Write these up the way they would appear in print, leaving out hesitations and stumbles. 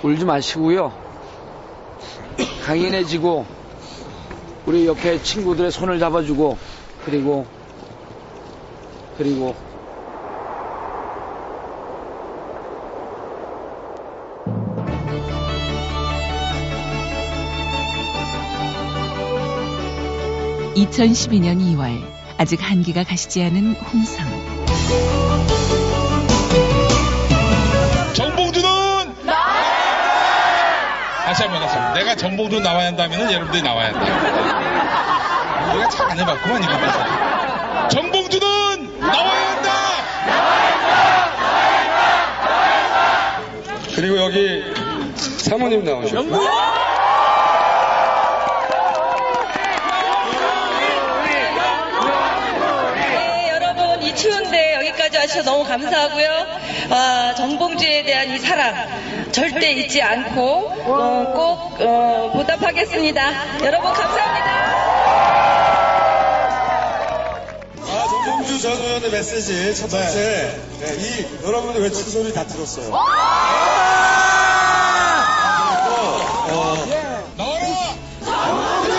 울지 마시고요. 강인해지고 우리 옆에 친구들의 손을 잡아주고 그리고 2012년 2월 아직 한기가 가시지 않은 홍성. 정봉주는 다시 한번 내가 정봉주 나와야 한다면 여러분들이 나와야 한다. 우리가 잘 안 해봤구만 이거. 정봉주는 나와야 한다. 그리고 여기 사모님 나오셨고. 추운데 여기까지 와주셔서 너무 감사하고요. 정봉주에 대한 이 사랑 절대 잊지 않고 꼭 보답하겠습니다. 여러분 감사합니다. 정봉주 전 의원의 메시지 첫 번째, 여러분들 외치는 소리 다 들었어요. 나와라! 정봉주!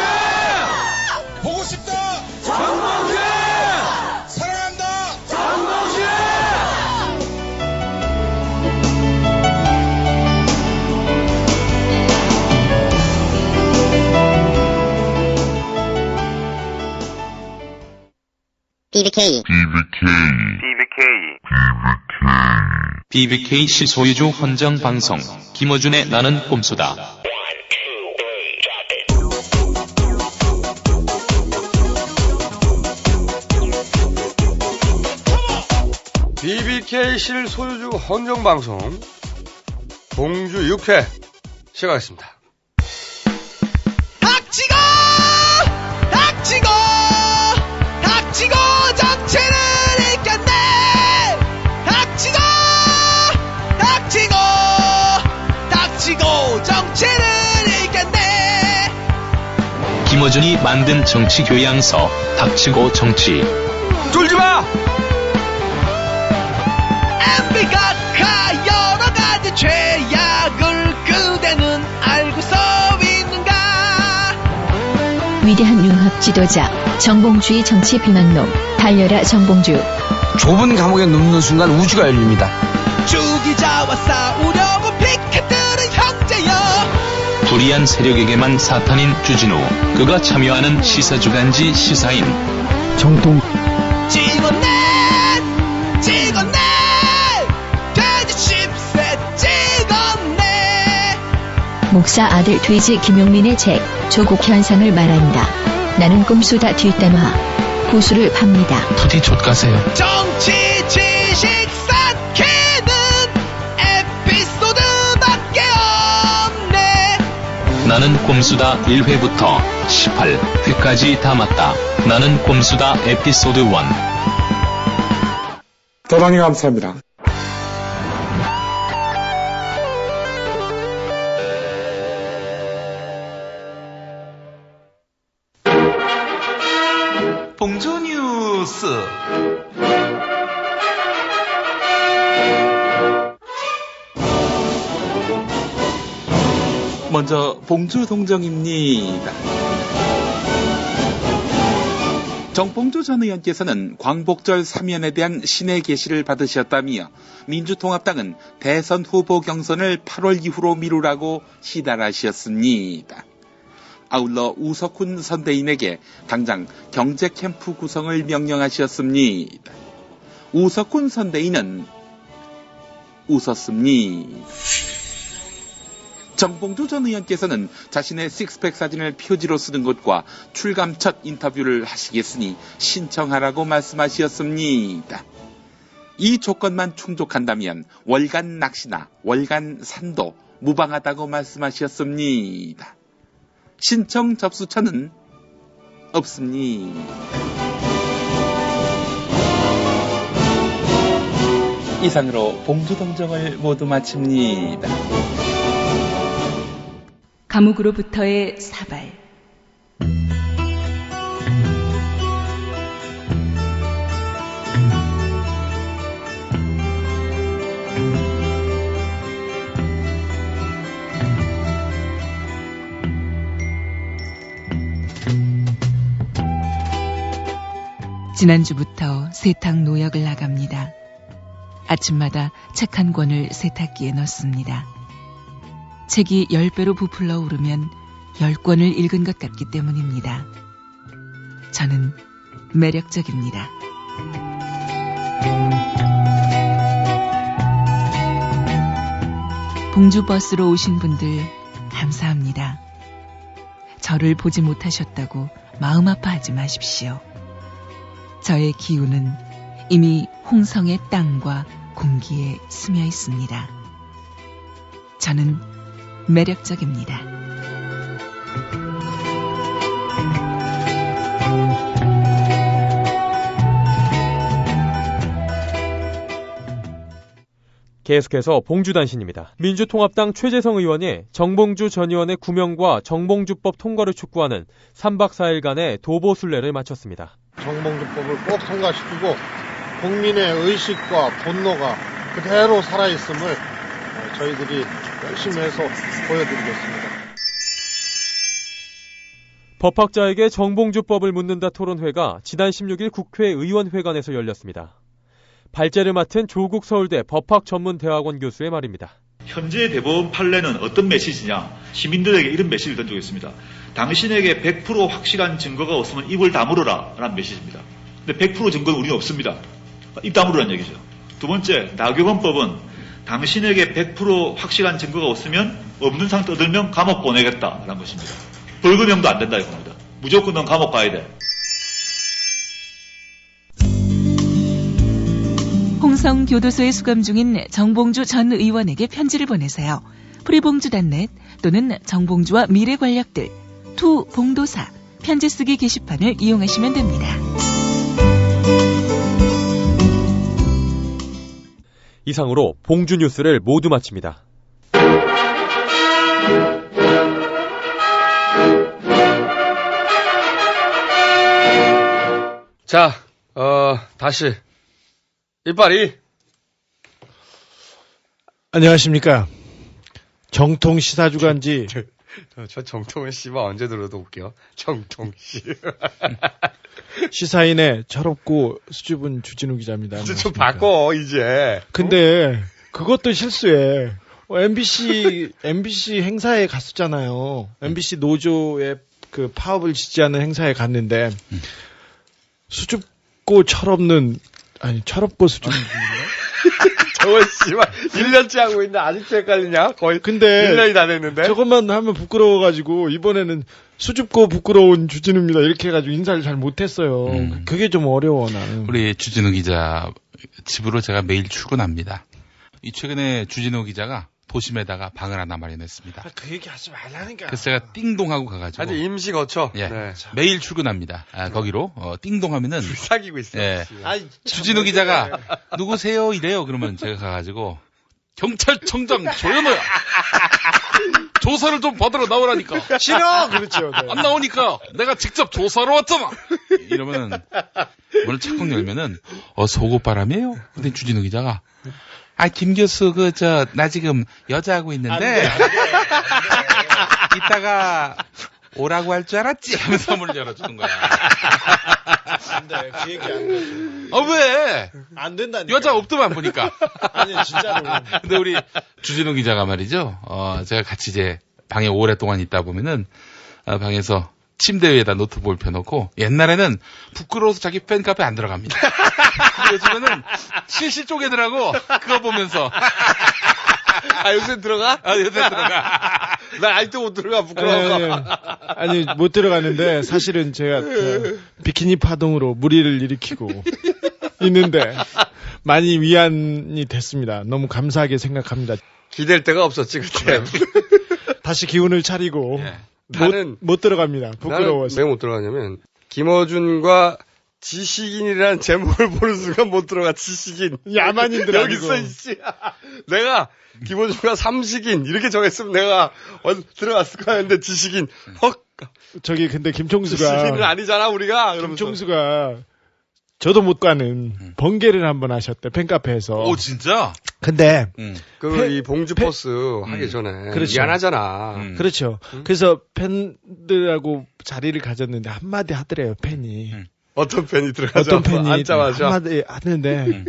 보고 싶다! 정봉주! 사랑한다! 정봉주! BBK 실소유주 헌정방송 김어준의 나는 꼼수다. BBK 실소유주 헌정방송 봉주 6회 시작하겠습니다. 닥치고 정체를 이겼네. 닥치고 정체를 이겼네. 김어준이 만든 정치 교양서 닥치고 정치. 쫄지마! MB가 여러 가지 죄악을 그대는 알고서 있는가. 위대한 융합 지도자 정봉주의 정치 비난론 달려라 정봉주. 좁은 감옥에 눕는 순간 우주가 열립니다. 주기자와 싸우려고 피켓들은 형제여. 불의한 세력에게만 사탄인 주진우. 그가 참여하는 시사주간지 시사인 정통 찍었네 돼지 10세 찍었네. 목사 아들 돼지 김용민의 책 조국 현상을 말한다. 나는 꼼수다 뒷담화 구수를 팝니다. 부디 좆가세요. 정치 지식 쌓기는 에피소드밖에 없네. 나는 꼼수다 1회부터 18회까지 담았다. 나는 꼼수다 에피소드 1. 대단히 감사합니다. 봉주 뉴스. 먼저 봉주 동정입니다. 정봉주 전 의원께서는 광복절 사면에 대한 신의 계시를 받으셨다며 민주통합당은 대선 후보 경선을 8월 이후로 미루라고 시달하셨습니다. 아울러 우석훈 선대인에게 당장 경제 캠프 구성을 명령하셨습니다. 우석훈 선대인은 웃었습니다. 정봉주 전 의원께서는 자신의 식스팩 사진을 표지로 쓰는 것과 출감 첫 인터뷰를 하시겠으니 신청하라고 말씀하셨습니다. 이 조건만 충족한다면 월간 낚시나 월간 산도 무방하다고 말씀하셨습니다. 신청 접수처는 없습니다. 이상으로 봉주동정을 모두 마칩니다. 감옥으로부터의 사발. 지난주부터 세탁 노역을 나갑니다. 아침마다 책 한 권을 세탁기에 넣습니다. 책이 10배로 부풀러 오르면 10권을 읽은 것 같기 때문입니다. 저는 매력적입니다. 봉주버스로 오신 분들 감사합니다. 저를 보지 못하셨다고 마음 아파하지 마십시오. 저의 기운은 이미 홍성의 땅과 공기에 스며 있습니다. 저는 매력적입니다. 계속해서 봉주단신입니다. 민주통합당 최재성 의원이 정봉주 전 의원의 구명과 정봉주법 통과를 촉구하는 3박 4일간의 도보순례를 마쳤습니다. 정봉주법을 꼭 통과시키고 국민의 의식과 분노가 그대로 살아있음을 저희들이 열심히 해서 보여드리겠습니다. 법학자에게 정봉주법을 묻는다 토론회가 지난 16일 국회의원회관에서 열렸습니다. 발제를 맡은 조국 서울대 법학전문대학원 교수의 말입니다. 현재 대법원 판례는 어떤 메시지냐? 시민들에게 이런 메시지를 던지고 있습니다. 당신에게 100% 확실한 증거가 없으면 입을 다물어라 라는 메시지입니다. 근데 100% 증거는 우리는 없습니다. 입 다물으라는 얘기죠. 두 번째, 나경원법은 당신에게 100% 확실한 증거가 없으면 없는 상 떠들면 감옥 보내겠다라는 것입니다. 벌금형도 안 된다 이겁니다. 무조건 넌 감옥 가야 돼. 홍성 교도소에 수감 중인 정봉주 전 의원에게 편지를 보내세요. 프리봉주단넷 또는 정봉주와 미래 권력들 투 봉도사 편지 쓰기 게시판을 이용하시면 됩니다. 이상으로 봉주 뉴스를 모두 마칩니다. 자, 다시 이빨이 안녕하십니까. 정통 시사주간지 저 정통은 씨발 언제 들어도 웃겨. 정통 씨. 시사인의 철없고 수줍은 주진우 기자입니다. 이제 좀 바꿔 이제. 근데 그것도 실수해. MBC 행사에 갔었잖아요. MBC 노조의 그 파업을 지지하는 행사에 갔는데 수줍고 철없는 철없고 수줍는 저거 씨발 1년째 하고 있는데 아직도 헷갈리냐? 거의 근데 1년이 다 됐는데. 저것만 하면 부끄러워가지고 이번에는 수줍고 부끄러운 주진우입니다 이렇게 해가지고 인사를 잘 못했어요. 그게 좀 어려워 나는. 우리 주진우 기자 집으로 제가 매일 출근합니다. 이 최근에 주진우 기자가 도심에다가 방을 하나 마련했습니다. 그 얘기 하지 말라니까. 그래서 제가 띵동하고 가가지고. 아주 임시 거쳐. 예. 네. 매일 출근합니다. 거기로 띵동하면은. 사귀고 있어. 예. 주진우 기자가 누구세요 이래요. 그러면 제가 가가지고 경찰청장 조현호야. 조사를 좀 받으러 나오라니까. 싫어. 그렇죠. 네. 안 나오니까 내가 직접 조사하러 왔잖아. 이러면은 문을 착쿵 열면은 속옷바람이에요. 근데 주진우 기자가 김 교수, 나 지금 여자하고 있는데, 이따가 오라고 할 줄 알았지? 하면서 문을 열어주는 거야. 안 돼, 그 얘기 안 돼. 왜? 안 된다니까. 여자 없더만 보니까. 아니, 진짜로. 근데 우리 주진우 기자가 말이죠, 제가 같이 이제 방에 오랫동안 있다 보면은, 방에서 침대 위에다 노트북을 펴놓고, 옛날에는 부끄러워서 자기 팬카페 안 들어갑니다. 요즘에는 실실 쪼개더라고. 그거 보면서. 요새 들어가? 요새 들어가. 나 아직도 못 들어가, 부끄러워서. 아니, 못 들어가는데, 사실은 제가 비키니 파동으로 무리를 일으키고 있는데, 많이 위안이 됐습니다. 너무 감사하게 생각합니다. 기댈 데가 없었지, 그때. 다시 기운을 차리고, 나는 못 들어갑니다. 부끄러워서. 왜 못 들어가냐면, 김어준과 지식인이라는 제목을 보는 순간 못 들어가. 지식인. 야만인들 여기 있어 이씨. 내가 김어준과 삼식인 이렇게 정했으면 내가 들어갔을 거야. 근데 지식인. 저기 근데 김총수가 지식인은 아니잖아 우리가. 김총수가 저도 못 가는 번개를 한번 하셨대 팬카페에서. 오 진짜? 근데 이 봉주 포스 하기 전에 그렇죠. 미안하잖아. 그렇죠. 그래서 팬들하고 자리를 가졌는데 한마디 하더래요 팬이. 어떤 팬이 들어가죠? 어떤 팬이 앉자마자. 한마디 하는데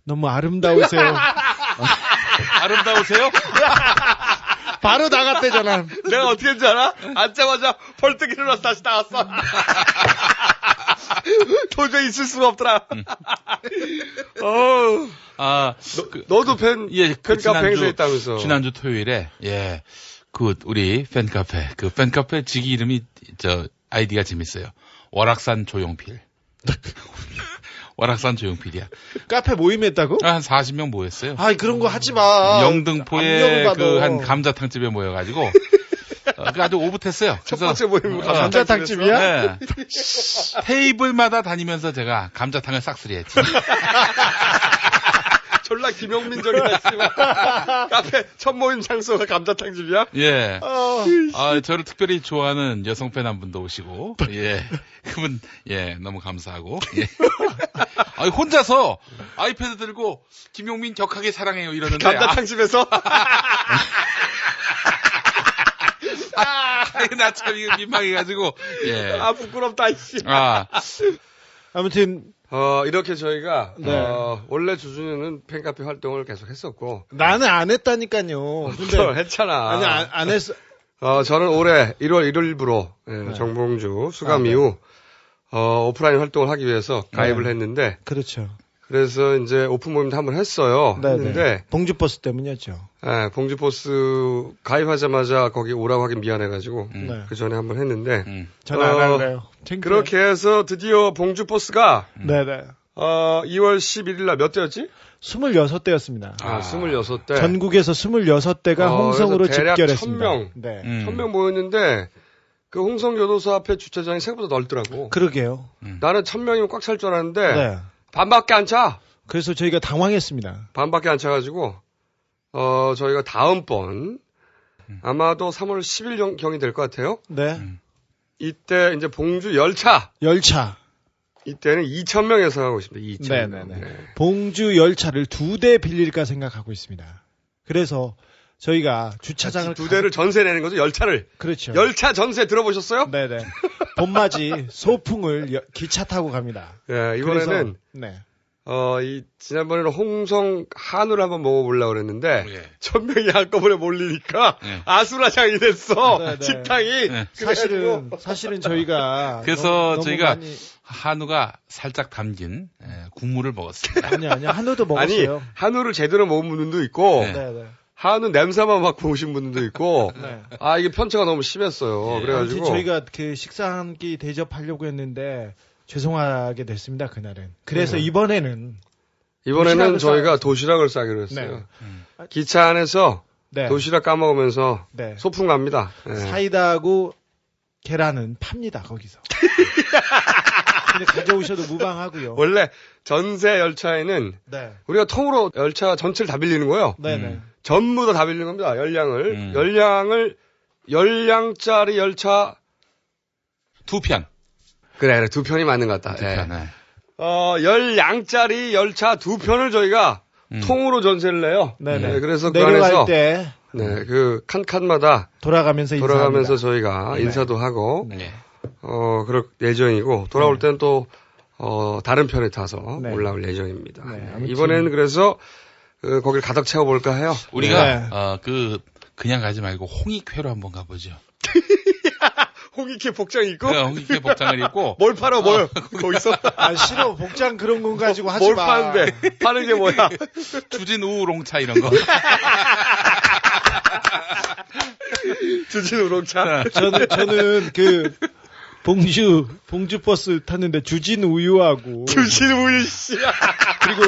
너무 아름다우세요. 아름다우세요? 바로 나갔대잖아. 내가 어떻게 했는지 알아? 앉자마자 벌떡 일어나서 다시 나왔어. 도저히 있을 수가 없더라. 너도 팬카페 행사했다면서. 지난주 토요일에, 예, 우리 팬카페, 팬카페 직위 이름이, 아이디가 재밌어요. 월악산 조용필. 월악산 조용필이야. 카페 모임했다고? 한 40명 모였어요. 아, 그런 거 하지 마. 영등포에 한 감자탕집에 모여가지고, 아주 오붓했어요. 첫 번째 모임 감자탕집이야? 네. 테이블마다 다니면서 제가 감자탕을 싹쓸이 했지. 졸라 김용민적이다 했지만 카페 첫 모임 장소가 감자탕집이야? 예. 저를 특별히 좋아하는 여성 팬 한 분도 오시고, 예. 그분, 예, 너무 감사하고, 예. 혼자서 아이패드 들고 김용민 격하게 사랑해요 이러는데. 감자탕집에서? 나 참 이거 민망해가지고, 예. 부끄럽다, 씨. 아무튼, 이렇게 저희가, 네. 원래 주준이는 팬카페 활동을 계속 했었고. 나는 안 했다니까요. 근데 했잖아. 아니, 안 했어. 저는 올해 1월 1일부로, 네. 정봉주 수감 이후, 오프라인 활동을 하기 위해서 가입을 했는데. 그렇죠. 그래서 이제 오픈 모임도 한번 했어요. 했는데. 봉주버스 때문이었죠. 네, 봉주버스 가입하자마자 거기 오라고 하긴 미안해가지고. 네. 그 전에 한번 했는데. 저는 안 할래요. 그렇게 해서 드디어 봉주버스가. 네네. 2월 11일 날 몇 대였지? 26대였습니다. 26대. 전국에서 26대가 홍성으로 집결했습니다. 1000명. 네. 1000명 모였는데, 그 홍성교도소 앞에 주차장이 생각보다 넓더라고. 그러게요. 나는 1000명이면 꽉 찰 줄 알았는데, 네. 반밖에 안 차. 그래서 저희가 당황했습니다. 반밖에 안 차가지고, 저희가 다음번, 아마도 3월 10일 경이 될 것 같아요. 네. 이때 이제 봉주 열차. 이때는 2,000명 예상하고 있습니다. 2,000명. 네네네. 네. 봉주 열차를 2대 빌릴까 생각하고 있습니다. 그래서 저희가 주차장을 2대를 전세 내는 거죠, 열차를. 그렇죠. 열차 전세 들어보셨어요? 네네. 봄맞이 소풍을 기차 타고 갑니다. 네, 이번에는 네. 지난번에는 홍성 한우를 한번 먹어보려고 그랬는데, 1000명이 한꺼번에 몰리니까, 아수라장이 됐어, 네네. 식당이. 네. 사실은 저희가. 그래서 저희가 한우가 살짝 담긴, 국물을 먹었습니다. 아니요, 한우도 먹었어요. 아니, 한우를 제대로 먹은 분들도 있고, 네네. 한우 냄새만 맡고 오신 분들도 있고, 네. 이게 편차가 너무 심했어요. 그래가지고. 저희가 식사 한 끼 대접하려고 했는데, 죄송하게 됐습니다, 그날은. 그래서 이번에는 저희가 도시락을 싸기로 했어요. 네. 기차 안에서 도시락 까먹으면서 소풍 갑니다. 네. 사이다하고 계란은 팝니다, 거기서. 근데 가져오셔도 무방하고요. 원래 전세 열차에는 우리가 통으로 열차 전체를 다 빌리는 거예요. 전부 다 빌리는 겁니다, 열량을. 열량짜리 열차 2편. 그래, 2편이 맞는 것 같다. 2편, 네. 열량짜리 열차 2편을 저희가 통으로 전세를 내요. 네네. 그래서 그 내려갈 안에서 때 그 칸마다 돌아가면서 저희가 인사도 하고 그럴 예정이고 돌아올 때는 또 다른 편에 타서 올라올 예정입니다. 이번에는 그래서 거길 가득 채워볼까 해요. 우리가 그냥 가지 말고 홍익회로 한번 가보죠. 홍익회 복장 입고? 네, 홍익회 복장을 입고. 뭘 팔아, 거기서? 싫어. 복장 그런 건 가지고 하지 뭘 마. 파는데? 파는 게 뭐야? 주진 우롱차 이런 거. 주진 우롱차? 저는 봉주 버스 탔는데 주진 우유하고. 주진 우유 씨. 그리고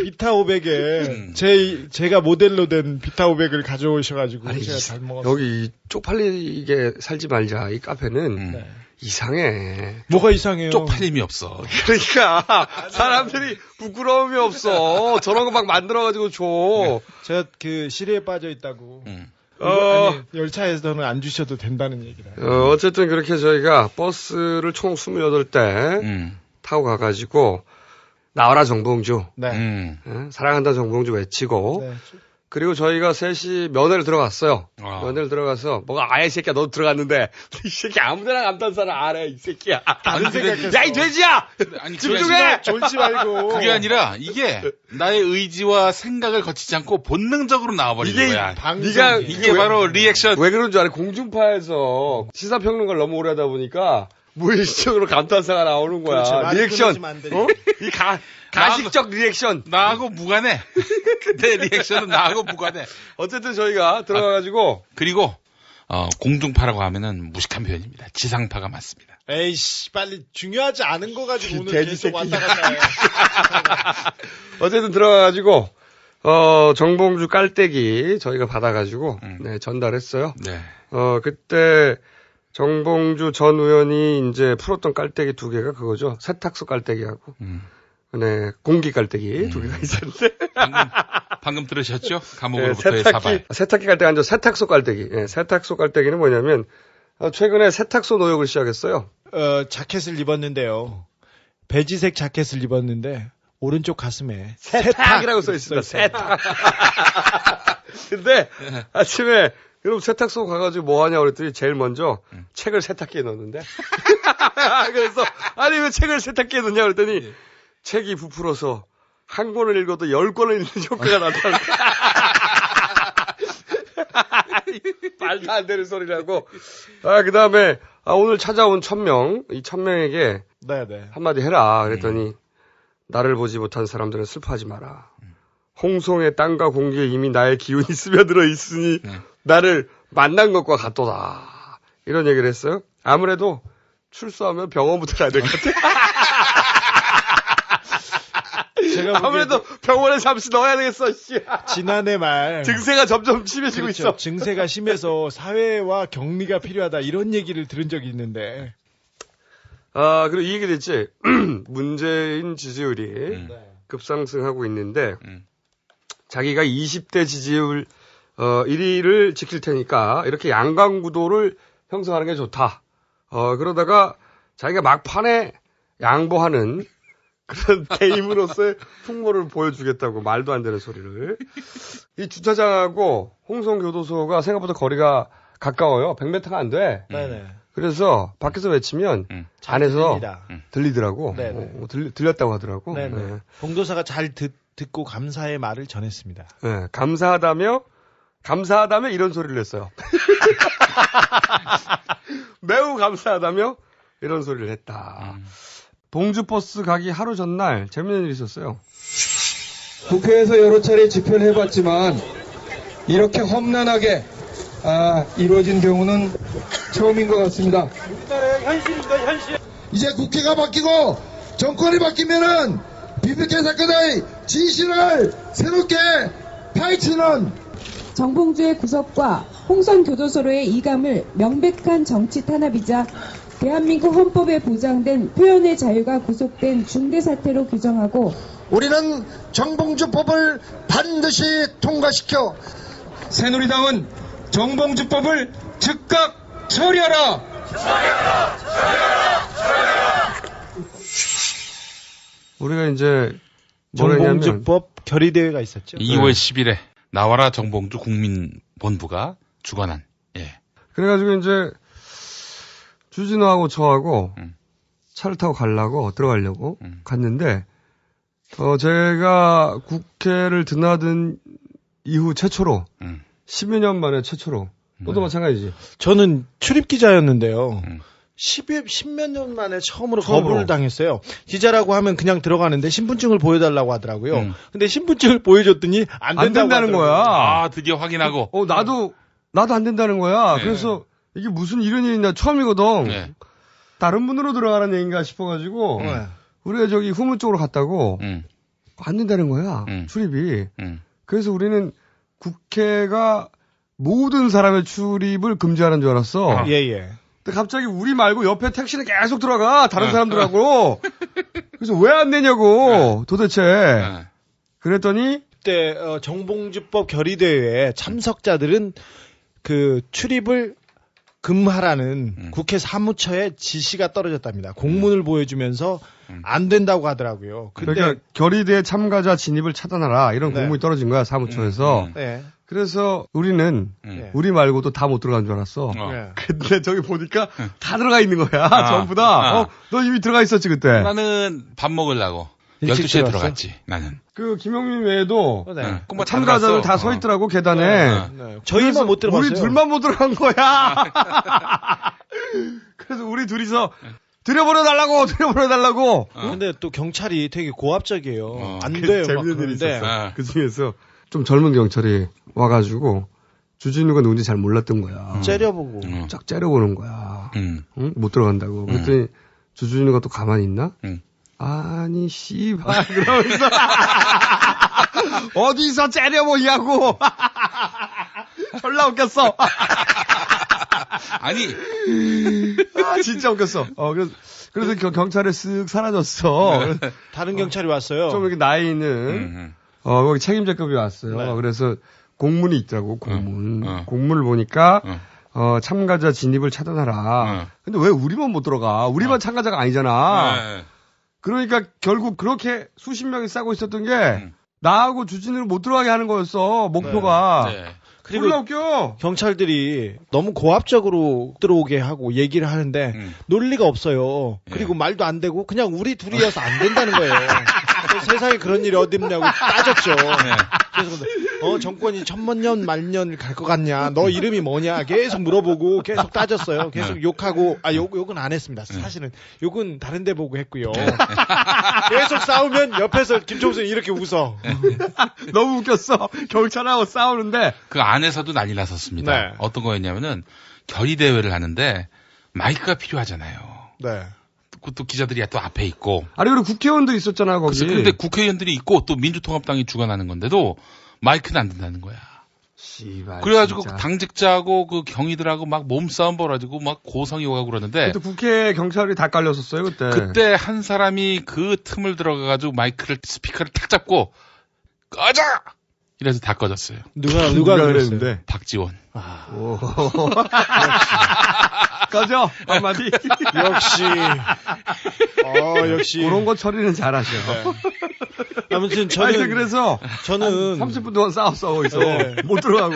비타 500에 제가 모델로 된 비타 500을 가져오셔가지고 제가 잘 먹었어요. 여기 쪽팔리게 살지 말자. 이 카페는 이상해. 뭐가 이상해요? 쪽팔림이 없어. 그러니까 사람들이 부끄러움이 없어. 저런 거 막 만들어가지고 줘. 제가 시리에 빠져 있다고. 아니, 열차에서는 안 주셔도 된다는 얘기라. 어쨌든 그렇게 저희가 버스를 총 28대 타고 가가지고 나와라 정봉주. 사랑한다 정봉주 외치고 그리고 저희가 셋이 면회를 들어갔어요. 면회를 들어가서 뭐가 아예 새끼야 너 들어갔는데 이 새끼 아무데나 감탄사를 안 해 이 새끼야. 다른 생각했어. 야 이 돼지야. 아니 집중해. 졸지 말고. 그게 아니라 이게 나의 의지와 생각을 거치지 않고 본능적으로 나와버리는 거야. 네가 이게 바로 리액션. 왜 그런 줄 알아? 공중파에서 시사평론가를 너무 오래 하다 보니까 무의식적으로 감탄사가 나오는 거야. 그렇지, 리액션. 안 되지. 이 가식적 리액션. 나하고 무관해. 내 리액션은 나하고 무관해. 어쨌든 저희가 들어가가지고 그리고 공중파라고 하면은 무식한 표현입니다. 지상파가 맞습니다. 에이씨, 빨리 중요하지 않은 거 가지고 오늘 돼지 계속 새끼. 왔다 갔다 해. 어쨌든 들어가가지고 정봉주 깔때기 저희가 받아가지고 네, 전달했어요. 네. 그때 정봉주 전 의원이 이제 풀었던 깔때기 2개가 그거죠. 세탁소 깔때기하고 네, 공기 깔때기 2개가 있었는데 방금 들으셨죠? 감옥으로부터의 사발. 세탁기 깔때기 아니죠. 세탁소 깔때기. 네, 세탁소 깔때기는 뭐냐면 최근에 세탁소 노역을 시작했어요. 자켓을 입었는데요. 베지색 자켓을 입었는데 오른쪽 가슴에 세탁이라고 써 있습니다. 세탁. 근데 아침에 여러분 세탁소 가가지고 뭐 하냐고 그랬더니 제일 먼저 책을 세탁기에 넣었는데 그래서 아니 왜 책을 세탁기에 넣냐 그랬더니 책이 부풀어서 한 권을 읽어도 10권을 읽는 효과가 나타난다. 말도 안 되는 소리라고. 그 다음에 오늘 찾아온 1000명, 이 1000명에게 네네. 한마디 해라. 그랬더니 나를 보지 못한 사람들은 슬퍼하지 마라. 홍송의 땅과 공기에 이미 나의 기운이 스며들어 있으니 나를 만난 것과 같도다. 이런 얘기를 했어요. 아무래도 출소하면 병원부터 가야 될 것 같아. 제가 아무래도 병원에 잠시 넣어야 되겠어. 씨. 지난해 말 증세가 점점 심해지고 그렇죠. 있어. 증세가 심해서 사회와 격리가 필요하다 이런 얘기를 들은 적이 있는데. 그리고 이 얘기도 있지. 문재인 지지율이 급상승하고 있는데 자기가 20대 지지율 1위를 지킬 테니까 이렇게 양강구도를 형성하는 게 좋다. 그러다가 자기가 막판에 양보하는 그런 게임으로서의 풍모를 보여주겠다고 말도 안 되는 소리를. 이 주차장하고 홍성교도소가 생각보다 거리가 가까워요. 100m가 안 돼. 네네. 그래서 밖에서 외치면 안에서 들리더라고. 들렸다고 하더라고. 네네. 네. 봉도사가 잘 듣고 감사의 말을 전했습니다. 네, 감사하다며 이런 소리를 했어요. 매우 감사하다며 이런 소리를 했다. 봉주버스 가기 하루 전날 재밌는 일이 있었어요. 국회에서 여러 차례 집회를 해봤지만 이렇게 험난하게 이루어진 경우는 처음인 것 같습니다. 현실입니다, 현실. 이제 국회가 바뀌고 정권이 바뀌면은 BBK 사건의 진실을 새롭게 파헤치는 정봉주의 구속과 홍성교도소로의 이감을 명백한 정치 탄압이자 대한민국 헌법에 보장된 표현의 자유가 구속된 중대 사태로 규정하고 우리는 정봉주법을 반드시 통과시켜 새누리당은 정봉주법을 즉각 처리하라. 우리가 이제 정봉주법 결의대회가 있었죠. 2월 10일에 나와라 정봉주 국민본부가 주관한. 예. 그래가지고 이제 주진우하고 저하고 차를 타고 들어가려고 갔는데 제가 국회를 드나든 이후 최초로 10여 년 만에 최초로 너도 마찬가지지. 저는 출입 기자였는데요. 10몇 년 만에 처음으로 거부를 당했어요. 기자라고 하면 그냥 들어가는데 신분증을 보여달라고 하더라고요. 근데 신분증을 보여줬더니 안 된다는 거야. 드디어 확인하고. 나도 안 된다는 거야. 네. 그래서 이게 무슨 이런 일이냐 처음이거든. 네. 다른 분으로 들어가는 얘기인가 싶어가지고 우리가 저기 후문 쪽으로 갔다고 안 된다는 거야. 출입이. 그래서 우리는 국회가 모든 사람의 출입을 금지하는 줄 알았어. 예. 근데 갑자기 우리 말고 옆에 택시는 계속 들어가. 다른 사람들하고. 그래서 왜 안 되냐고. 도대체. 그랬더니 그때 정봉주법 결의대회에 참석자들은 그 출입을 금하라는 국회 사무처에 지시가 떨어졌답니다. 공문을 보여주면서 안 된다고 하더라고요. 근데 그러니까 결의대 참가자 진입을 차단하라 이런 네. 공문이 떨어진 거야 사무처에서. 네. 그래서 우리는 우리 말고도 다 못 들어간 줄 알았어. 네. 근데 저기 보니까 다 들어가 있는 거야. 전부 다. 아. 너 이미 들어가 있었지 그때. 나는 밥 먹으려고 일찍 12시에 들어갔어? 들어갔지. 나는. 그 김영민 외에도 네. 꼬마 참가자들 다 서 있더라고 계단에. 네. 저희만 못 들어갔어요. 우리 둘만 못 들어간 거야. 그래서 우리 둘이서 들여보내달라고. 근데 또 경찰이 되게 고압적이에요. 안 그 돼요. 막 재밌는 일이 그러는데. 있었어. 그 중에서 좀 젊은 경찰이 와가지고 주진우가 누군지 잘 몰랐던 거야. 째려보고. 쫙 째려보는 거야. 응? 못 들어간다고. 그랬더니 주진우가 또 가만히 있나? 아니 씨발 그러면서 어디서 째려보냐고. 졸라 웃겼어. 아니. 진짜 웃겼어. 그래서 경찰에 쓱 사라졌어. 다른 경찰이 왔어요. 좀 이렇게 나이 있는 거기 책임자급이 왔어요. 네. 그래서 공문이 있더라고. 공문. 공문을 보니까 참가자 진입을 차단하라. 근데 왜 우리만 못 들어가? 우리만 참가자가 아니잖아. 네. 그러니까 결국 그렇게 수십 명이 싸고 있었던 게 나하고 주진우를 못 들어가게 하는 거였어. 목표가. 네. 그리고 졸라 웃겨. 경찰들이 너무 고압적으로 들어오게 하고 얘기를 하는데 논리가 없어요. 그리고 말도 안 되고 그냥 우리 둘이어서 안 된다는 거예요. 그래서 세상에 그런 일이 어디 있냐고 따졌죠. 그래서 정권이 천만년 만년을 갈 것 같냐? 너 이름이 뭐냐? 계속 물어보고 계속 따졌어요. 계속 욕하고 욕은 안 했습니다. 사실은 욕은 다른 데 보고 했고요. 계속 싸우면 옆에서 김총수는 이렇게 웃어. 너무 웃겼어. 경찰하고 싸우는데 그 안에서도 난리 났었습니다. 네. 어떤 거였냐면은 결의대회를 하는데 마이크가 필요하잖아요. 네. 또 기자들이 또 앞에 있고. 아니 그리고 국회의원도 있었잖아 거기. 근데 국회의원들이 있고 또 민주통합당이 주관하는 건데도 마이크는 안 된다는 거야. 씨발. 그래가지고 진짜. 당직자하고 그 경위들하고 막 몸싸움 벌어지고 막 고성이 오가고 그러는데. 그때 국회 경찰이 다 깔렸었어요 그때. 그때 한 사람이 그 틈을 들어가가지고 스피커를 탁 잡고 꺼져! 이래서 다 꺼졌어요. 누가 그랬는데? 박지원. 꺼져 한마디. 역시 그런 거 처리는 잘하셔. 아무튼 하여튼 그래서 저는 30분 동안 싸웠어 거기서 네. 못 들어가고.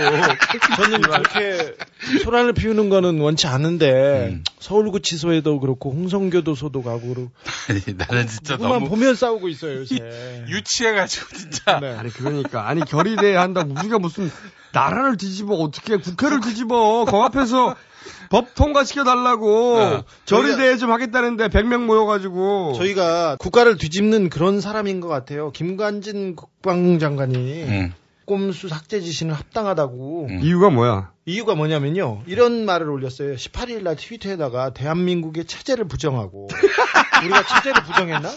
저는 그렇게 소란을 피우는 거는 원치 않은데 서울구치소에도 그렇고 홍성교도소도 가고 그러고 나는 진짜 누구만 너무 보면 싸우고 있어요 요새. 유치해가지고 진짜. 네. 아니 그러니까 아니 결의대회 한다고 우리가 무슨 나라를 뒤집어 어떻게 국회를 뒤집어 거 앞에서 법 통과시켜 달라고 결의대회 좀 하겠다는데 100명 모여가지고 저희가 국가를 뒤집는 그런 사람인 것 같아요. 김관진 국방장관이 꼼수 삭제 지시는 합당하다고. 이유가 뭐야? 이유가 뭐냐면요. 이런 말을 올렸어요. 18일 날 트위터에다가 대한민국의 체제를 부정하고 우리가 체제를 부정했나?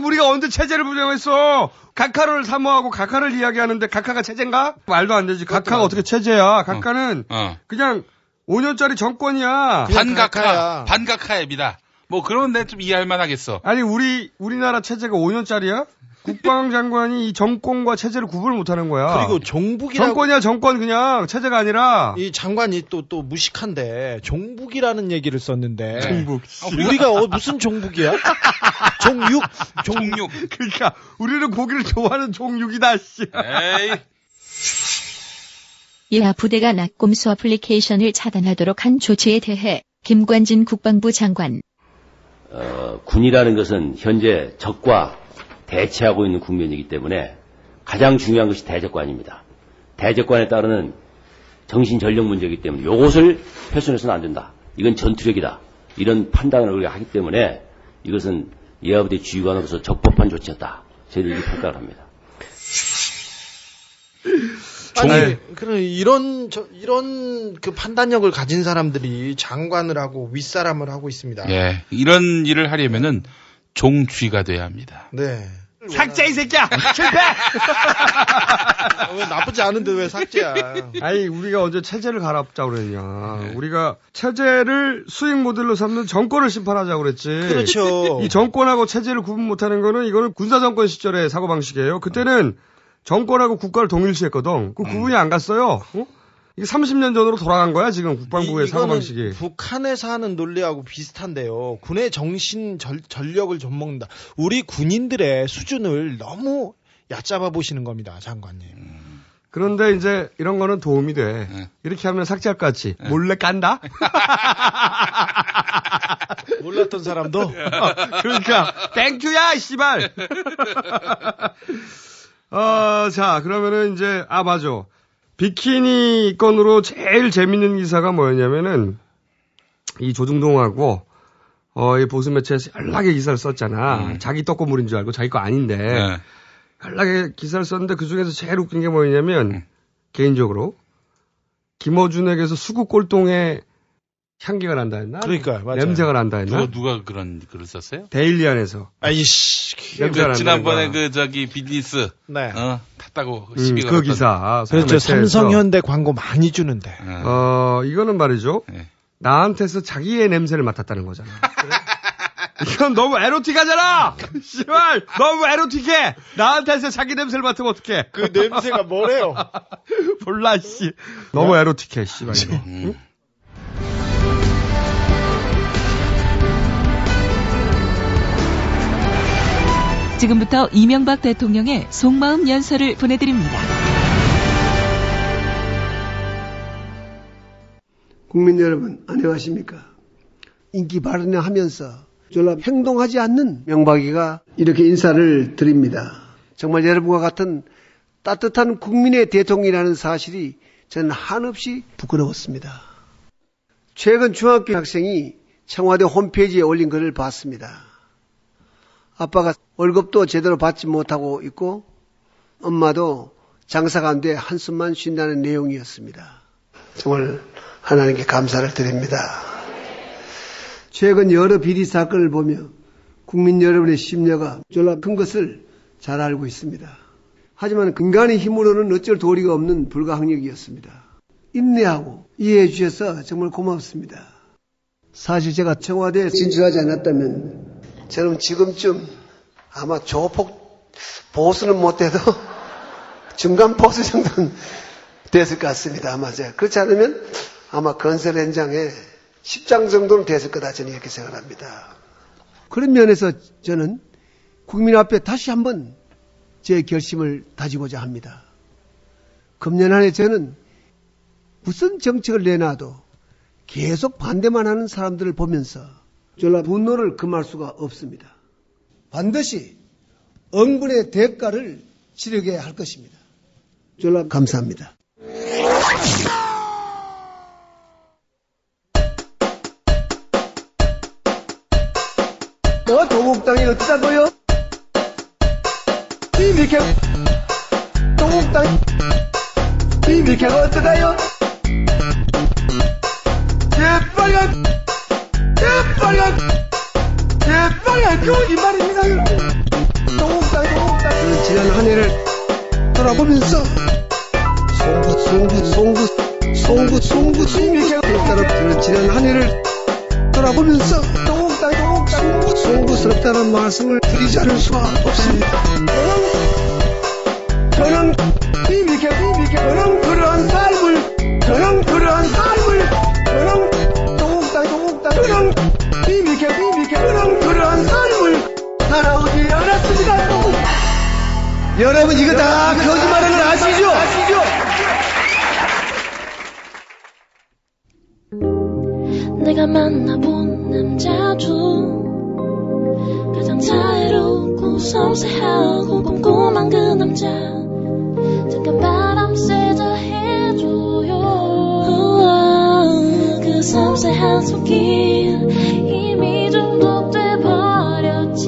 우리가 언제 체제를 부정했어? 각하를 사모하고 각하를 이야기하는데 각하가 체제인가? 말도 안 되지. 각하가 어떻게 체제야? 각하는 그냥 5년짜리 정권이야. 반각하입니다. 뭐 그런데 좀 이해할 만하겠어. 아니 우리나라 체제가 5년짜리야? 국방장관이 이 정권과 체제를 구분을 못하는 거야. 그리고 종북이라고 정권이야 정권 그냥 체제가 아니라. 이 장관이 또 무식한데 종북이라는 얘기를 썼는데. 종북. 우리가 무슨 종북이야? 종육. 그러니까 우리는 고기를 좋아하는 종육이다. 씨. 에이. 이하 부대가 낙곰수 어플리케이션을 차단하도록 한 조치에 대해 김관진 국방부 장관. 군이라는 것은 현재 적과 대치하고 있는 국면이기 때문에 가장 중요한 것이 대적관입니다. 대적관에 따르는 정신전력 문제이기 때문에 이것을 훼손해서는 안 된다. 이건 전투력이다. 이런 판단을 우리가 하기 때문에 이것은 이하부대 지휘관으로서 적법한 조치였다. 저희들 이렇게 평가를 합니다. 아니, 이런 그 판단력을 가진 사람들이 장관을 하고 윗사람을 하고 있습니다. 예, 이런 일을 하려면은 종쥐가 돼야 합니다. 네. 삭제 이 새끼야! 실패! 왜 나쁘지 않은데 왜 삭제야? 아니 우리가 언제 체제를 갈아엎자고 그랬냐. 우리가 체제를 수익 모델로 삼는 정권을 심판하자고 그랬지. 그렇죠. 이 정권하고 체제를 구분 못하는 거는 이거는 군사정권 시절의 사고방식이에요. 그때는 정권하고 국가를 동일시했거든. 그 구분이 안 갔어요. 이게 30년 전으로 돌아간 거야, 지금 국방부의 사고방식이. 북한에서 하는 논리하고 비슷한데요. 군의 정신, 전력을 좀 먹는다. 우리 군인들의 수준을 너무 얕잡아 보시는 겁니다, 장관님. 그런데 이제 이런 거는 도움이 돼. 이렇게 하면 삭제할 것 같이. 몰래 깐다? 몰랐던 사람도? 그러니까, 땡큐야, 씨발! 자, 그러면은 이제, 맞아. 비키니 건으로 제일 재밌는 기사가 뭐였냐면은, 이 조중동하고, 이 보수매체에서 연락의 기사를 썼잖아. 자기 떡고물인 줄 알고 자기 거 아닌데. 네. 연락의 기사를 썼는데 그 중에서 제일 웃긴 게 뭐였냐면, 개인적으로, 김어준에게서 수국 꼴동에 향기가 난다 했나? 그러니까요, 맞아요. 냄새가 난다 했나? 누가 그런 글을 썼어요? 데일리안에서. 지난번에 비즈니스. 네. 탔다고 시비 그 기사. 그렇죠. 삼성현대 광고 많이 주는데. 이거는 말이죠. 네. 나한테서 자기의 냄새를 맡았다는 거잖아. 이건 너무 에로틱하잖아! 씨발! 너무 에로틱해! 나한테서 자기 냄새를 맡으면 어떡해? 그 냄새가 뭐래요? 몰라, 씨. 너무 에로틱해, 씨발. 이거. 응? 지금부터 이명박 대통령의 속마음 연설을 보내드립니다. 국민 여러분, 안녕하십니까? 인기 발언을 하면서 졸라 행동하지 않는 명박이가 이렇게 인사를 드립니다. 정말 여러분과 같은 따뜻한 국민의 대통령이라는 사실이 저는 한없이 부끄러웠습니다. 최근 중학교 학생이 청와대 홈페이지에 올린 글을 봤습니다. 아빠가 월급도 제대로 받지 못하고 있고 엄마도 장사가 안 돼 한숨만 쉰다는 내용이었습니다. 정말 하나님께 감사를 드립니다. 최근 여러 비리 사건을 보며 국민 여러분의 심려가 졸라 큰 것을 잘 알고 있습니다. 하지만 근간의 힘으로는 어쩔 도리가 없는 불가항력이었습니다. 인내하고 이해해 주셔서 정말 고맙습니다. 사실 제가 청와대에 진출하지 않았다면 저는 지금쯤 아마 조폭 보수는 못해도 중간 보수 정도는 됐을 것 같습니다. 아마 제가 그렇지 않으면 아마 건설 현장에 10장 정도는 됐을 거다 저는 이렇게 생각합니다. 그런 면에서 저는 국민 앞에 다시 한번 제 결심을 다지고자 합니다. 금년 안에 저는 무슨 정책을 내놔도 계속 반대만 하는 사람들을 보면서 졸라 분노를 금할 수가 없습니다. 반드시 응분의 대가를 치르게 할 것입니다. 졸라 감사합니다. 너 동국당이 어쩌다고요? 이미케 동국당이 이미케가 어쩌다요? 재빨간 거짓말입니다. 동국당 지난 한 해를 돌아보면서 송구 이미케가 따라 지난 한 해를 돌아보면서 송구스럽다는 말씀을 드리지 않을 수가 없습니다. 저는 그러한 삶을 그러한 삶을 살아오지 않았습니다. 여러분 이거 다 거짓말하는 걸 아시죠? 내가 만나본 남자 중 가장 자애롭고 섬세하고 꼼꼼한 그 남자 잠깐 바람 쐬자 해줘요. 그 섬세한 손길 이미 중독돼 버렸지.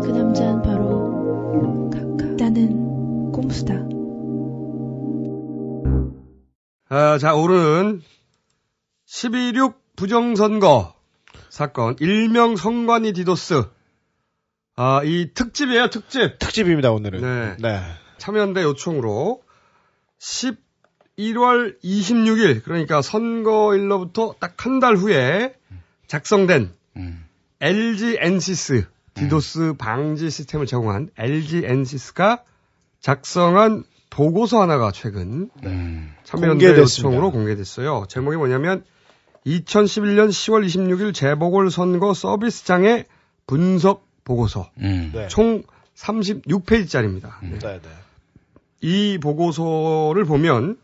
그 남자는 바로 나는 꼼수다. 자, 오늘은 12.6 부정선거 사건, 일명 선관위 디도스. 이 특집이에요, 특집. 특집입니다, 오늘은. 네. 참여연대 요청으로 11월 26일, 그러니까 선거일로부터 딱 한 달 후에 작성된 LG 엔시스, 디도스 방지 시스템을 제공한 LG 엔시스가 작성한 보고서 하나가 최근 참여연대 공개됐습니다. 요청으로 공개됐어요. 제목이 뭐냐면 2011년 10월 26일 재보궐선거 서비스 장애 분석 보고서. 네. 총 36페이지짜리입니다. 네. 이 보고서를 보면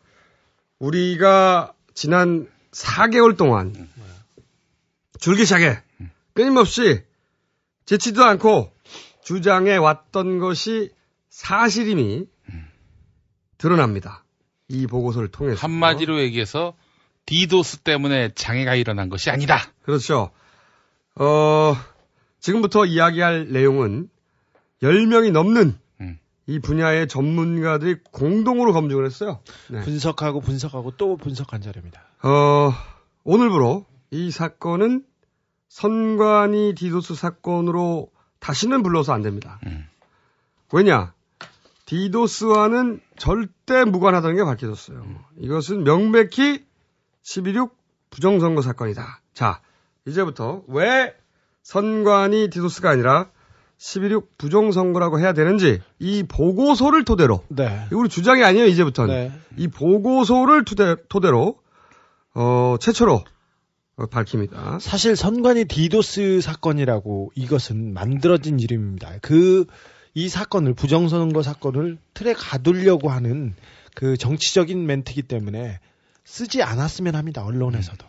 우리가 지난 4개월 동안 줄기차게 끊임없이 지치도 않고 주장해 왔던 것이 사실임이 드러납니다. 이 보고서를 통해서. 한마디로 얘기해서 디도스 때문에 장애가 일어난 것이 아니다. 그렇죠. 지금부터 이야기할 내용은 10명이 넘는 이 분야의 전문가들이 공동으로 검증을 했어요. 네. 분석하고 또 분석한 자료입니다. 오늘부로 이 사건은 선관위 디도스 사건으로 다시는 불러서 안 됩니다. 왜냐? 디도스와는 절대 무관하다는 게 밝혀졌어요. 이것은 명백히 12.6 부정선거 사건이다. 자, 이제부터 왜 선관위 디도스가 아니라 12.6 부정선거라고 해야 되는지 이 보고서를 토대로 이거 우리 주장이 아니에요. 이제부터는 이 보고서를 토대로 최초로 밝힙니다. 사실 선관위 디도스 사건이라고 이것은 만들어진 이름입니다. 이 사건을 부정선거 사건을 틀에 가두려고 하는 그 정치적인 멘트이기 때문에 쓰지 않았으면 합니다. 언론에서도.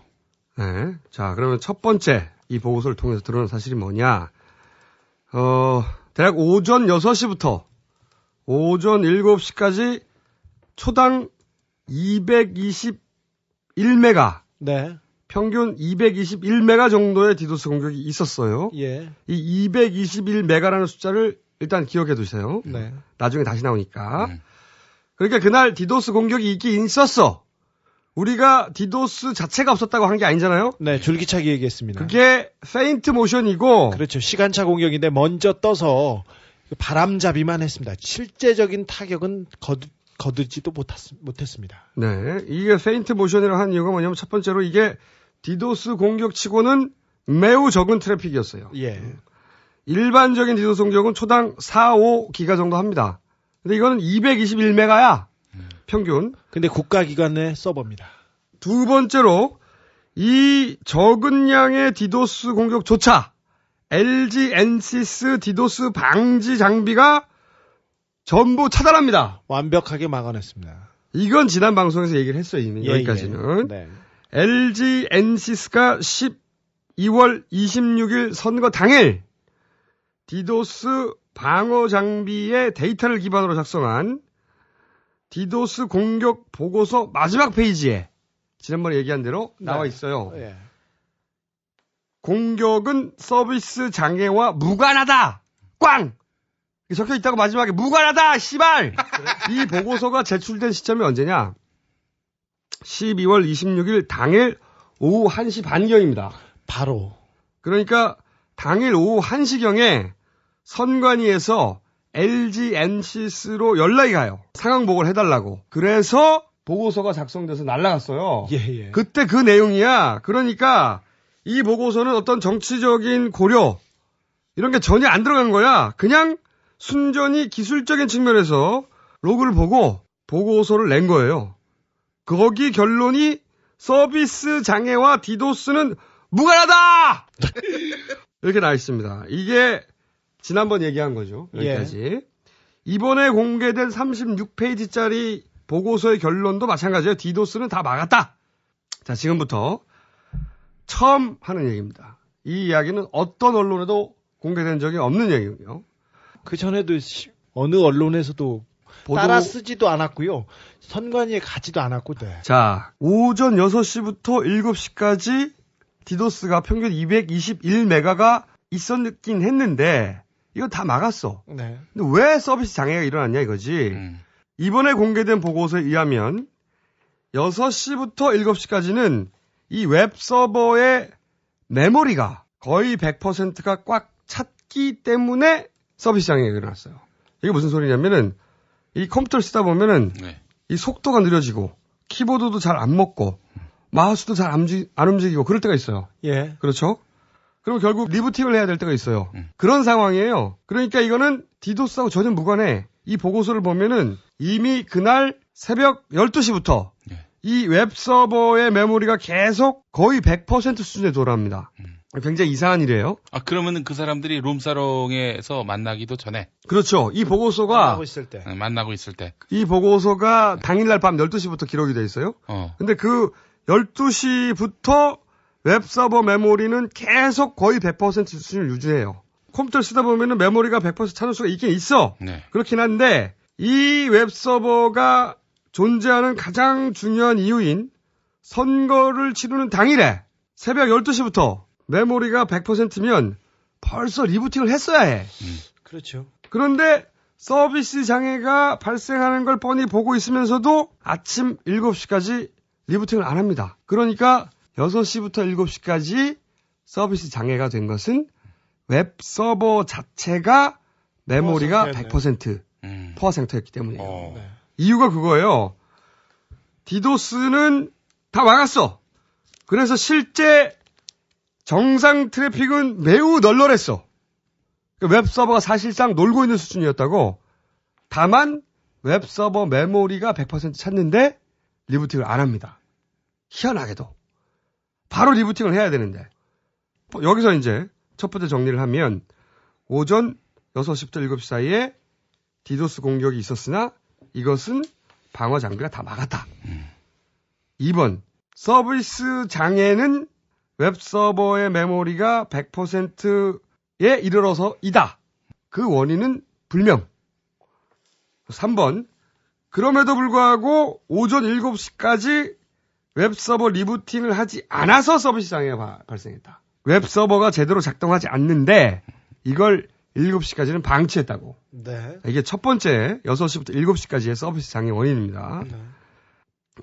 네. 자, 그러면 첫 번째 이 보고서를 통해서 드러난 사실이 뭐냐? 대략 오전 6시부터 오전 7시까지 초당 221메가. 네. 평균 221메가 정도의 디도스 공격이 있었어요. 예. 이 221메가라는 숫자를 일단 기억해 두세요. 네. 나중에 다시 나오니까. 그러니까 그날 디도스 공격이 있긴 있었어. 우리가 디도스 자체가 없었다고 한 게 아니잖아요. 네, 줄기차게 얘기했습니다. 그게 페인트 모션이고. 그렇죠. 시간차 공격인데 먼저 떠서 바람잡이만 했습니다. 실제적인 타격은 거두지도 못했습니다. 네, 이게 페인트 모션이라고 한 이유가 뭐냐면 첫 번째로 이게 디도스 공격치고는 매우 적은 트래픽이었어요. 예. 일반적인 디도스 공격은 초당 4, 5기가 정도 합니다. 근데 이거는 221메가야. 평균. 근데 국가기관의 서버입니다. 두 번째로 이 적은 양의 디도스 공격조차 LG 엔시스 디도스 방지 장비가 전부 차단합니다. 완벽하게 막아냈습니다. 이건 지난 방송에서 얘기를 했어요. 이미 여기까지는. 네. LG 엔시스가 12월 26일 선거 당일 디도스 방어 장비의 데이터를 기반으로 작성한 디도스 공격 보고서 마지막 페이지에 지난번에 얘기한 대로 나와 있어요. 예. 공격은 서비스 장애와 무관하다. 꽝! 적혀 있다고 마지막에 무관하다. 씨발! 이 보고서가 제출된 시점이 언제냐? 12월 26일 당일 오후 1시 반경입니다. 바로. 그러니까 당일 오후 1시경에 선관위에서 LG 엔시스로 연락이 가요. 상황 보고를 해달라고. 그래서 보고서가 작성돼서 날아갔어요. 예. 그때 그 내용이야. 그러니까 이 보고서는 어떤 정치적인 고려 이런 게 전혀 안 들어간 거야. 그냥 순전히 기술적인 측면에서 로그를 보고 보고서를 낸 거예요. 거기 결론이 서비스 장애와 디도스는 무관하다! 이렇게 나와 있습니다. 이게 지난번 얘기한 거죠. 여기까지. 예. 이번에 공개된 36페이지짜리 보고서의 결론도 마찬가지예요. 디도스는 다 막았다. 자, 지금부터 처음 하는 얘기입니다. 이 이야기는 어떤 언론에도 공개된 적이 없는 얘기고요. 그 전에도 어느 언론에서도 따라 쓰지도 않았고요. 선관위에 가지도 않았고. 네. 자, 오전 6시부터 7시까지 디도스가 평균 221메가가 있었긴 했는데 이거 다 막았어. 네. 근데 왜 서비스 장애가 일어났냐 이거지. 이번에 공개된 보고서에 의하면 6시부터 7시까지는 이 웹 서버의 메모리가 거의 100%가 꽉 찼기 때문에 서비스 장애가 일어났어요. 이게 무슨 소리냐면은 이 컴퓨터를 쓰다 보면은 이 속도가 느려지고 키보드도 잘 안 먹고 마우스도 잘 안 움직이고 그럴 때가 있어요. 예. 그렇죠? 그럼 결국 리부팅을 해야 될 때가 있어요. 그런 상황이에요. 그러니까 이거는 디도스하고 전혀 무관해. 이 보고서를 보면은 이미 그날 새벽 12시부터 이 웹서버의 메모리가 계속 거의 100% 수준에 도달합니다. 굉장히 이상한 일이에요. 아, 그러면은 그 사람들이 룸사롱에서 만나기도 전에. 그렇죠. 이 보고서가 만나고 있을 때. 이 보고서가 당일날 밤 12시부터 기록이 돼 있어요. 근데 그 12시부터 웹서버 메모리는 계속 거의 100% 수준을 유지해요. 컴퓨터를 쓰다 보면은 메모리가 100% 차는 수가 있긴 있어. 그렇긴 한데 이 웹서버가 존재하는 가장 중요한 이유인 선거를 치르는 당일에 새벽 12시부터 메모리가 100%면 벌써 리부팅을 했어야 해. 그렇죠. 그런데 서비스 장애가 발생하는 걸 뻔히 보고 있으면서도 아침 7시까지 리부팅을 안 합니다. 그러니까 6시부터 7시까지 서비스 장애가 된 것은 웹서버 자체가 메모리가 100% 포화 상태였기 때문이에요. 이유가 그거예요. 디도스는 다 막았어. 그래서 실제 정상 트래픽은 매우 널널했어. 웹서버가 사실상 놀고 있는 수준이었다고. 다만 웹서버 메모리가 100% 찼는데 리부팅을 안 합니다. 희한하게도. 바로 리부팅을 해야 되는데. 여기서 이제 첫 번째 정리를 하면 오전 6시부터 7시 사이에 디도스 공격이 있었으나 이것은 방어 장비가 다 막았다. 2번, 서비스 장애는 웹서버의 메모리가 100%에 이르러서이다. 그 원인은 불명. 3번, 그럼에도 불구하고 오전 7시까지 웹서버 리부팅을 하지 않아서 서비스 장애가 발생했다. 웹서버가 제대로 작동하지 않는데 이걸 7시까지는 방치했다고. 네. 이게 첫 번째 6시부터 7시까지의 서비스 장애 원인입니다.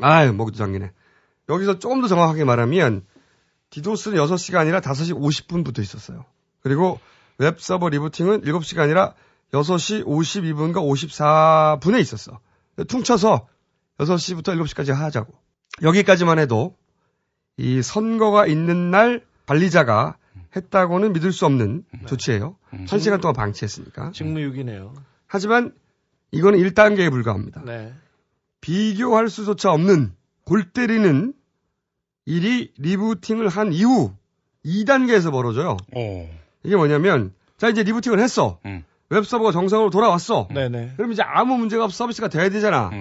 아유, 목도 잠기네. 여기서 조금 더 정확하게 말하면 디도스는 6시가 아니라 5시 50분부터 있었어요. 그리고 웹서버 리부팅은 7시가 아니라 6시 52분과 54분에 있었어. 퉁쳐서 6시부터 7시까지 하자고. 여기까지만 해도 이 선거가 있는 날 관리자가 했다고는 믿을 수 없는 조치예요. 1시간 동안 방치했으니까. 직무유기네요. 하지만 이거는 1단계에 불과합니다. 네. 비교할 수조차 없는 골 때리는 일이 리부팅을 한 이후 2단계에서 벌어져요. 이게 뭐냐면 자 이제 리부팅을 했어. 웹서버가 정상으로 돌아왔어. 네네. 그럼 이제 아무 문제가 없어 서비스가 돼야 되잖아.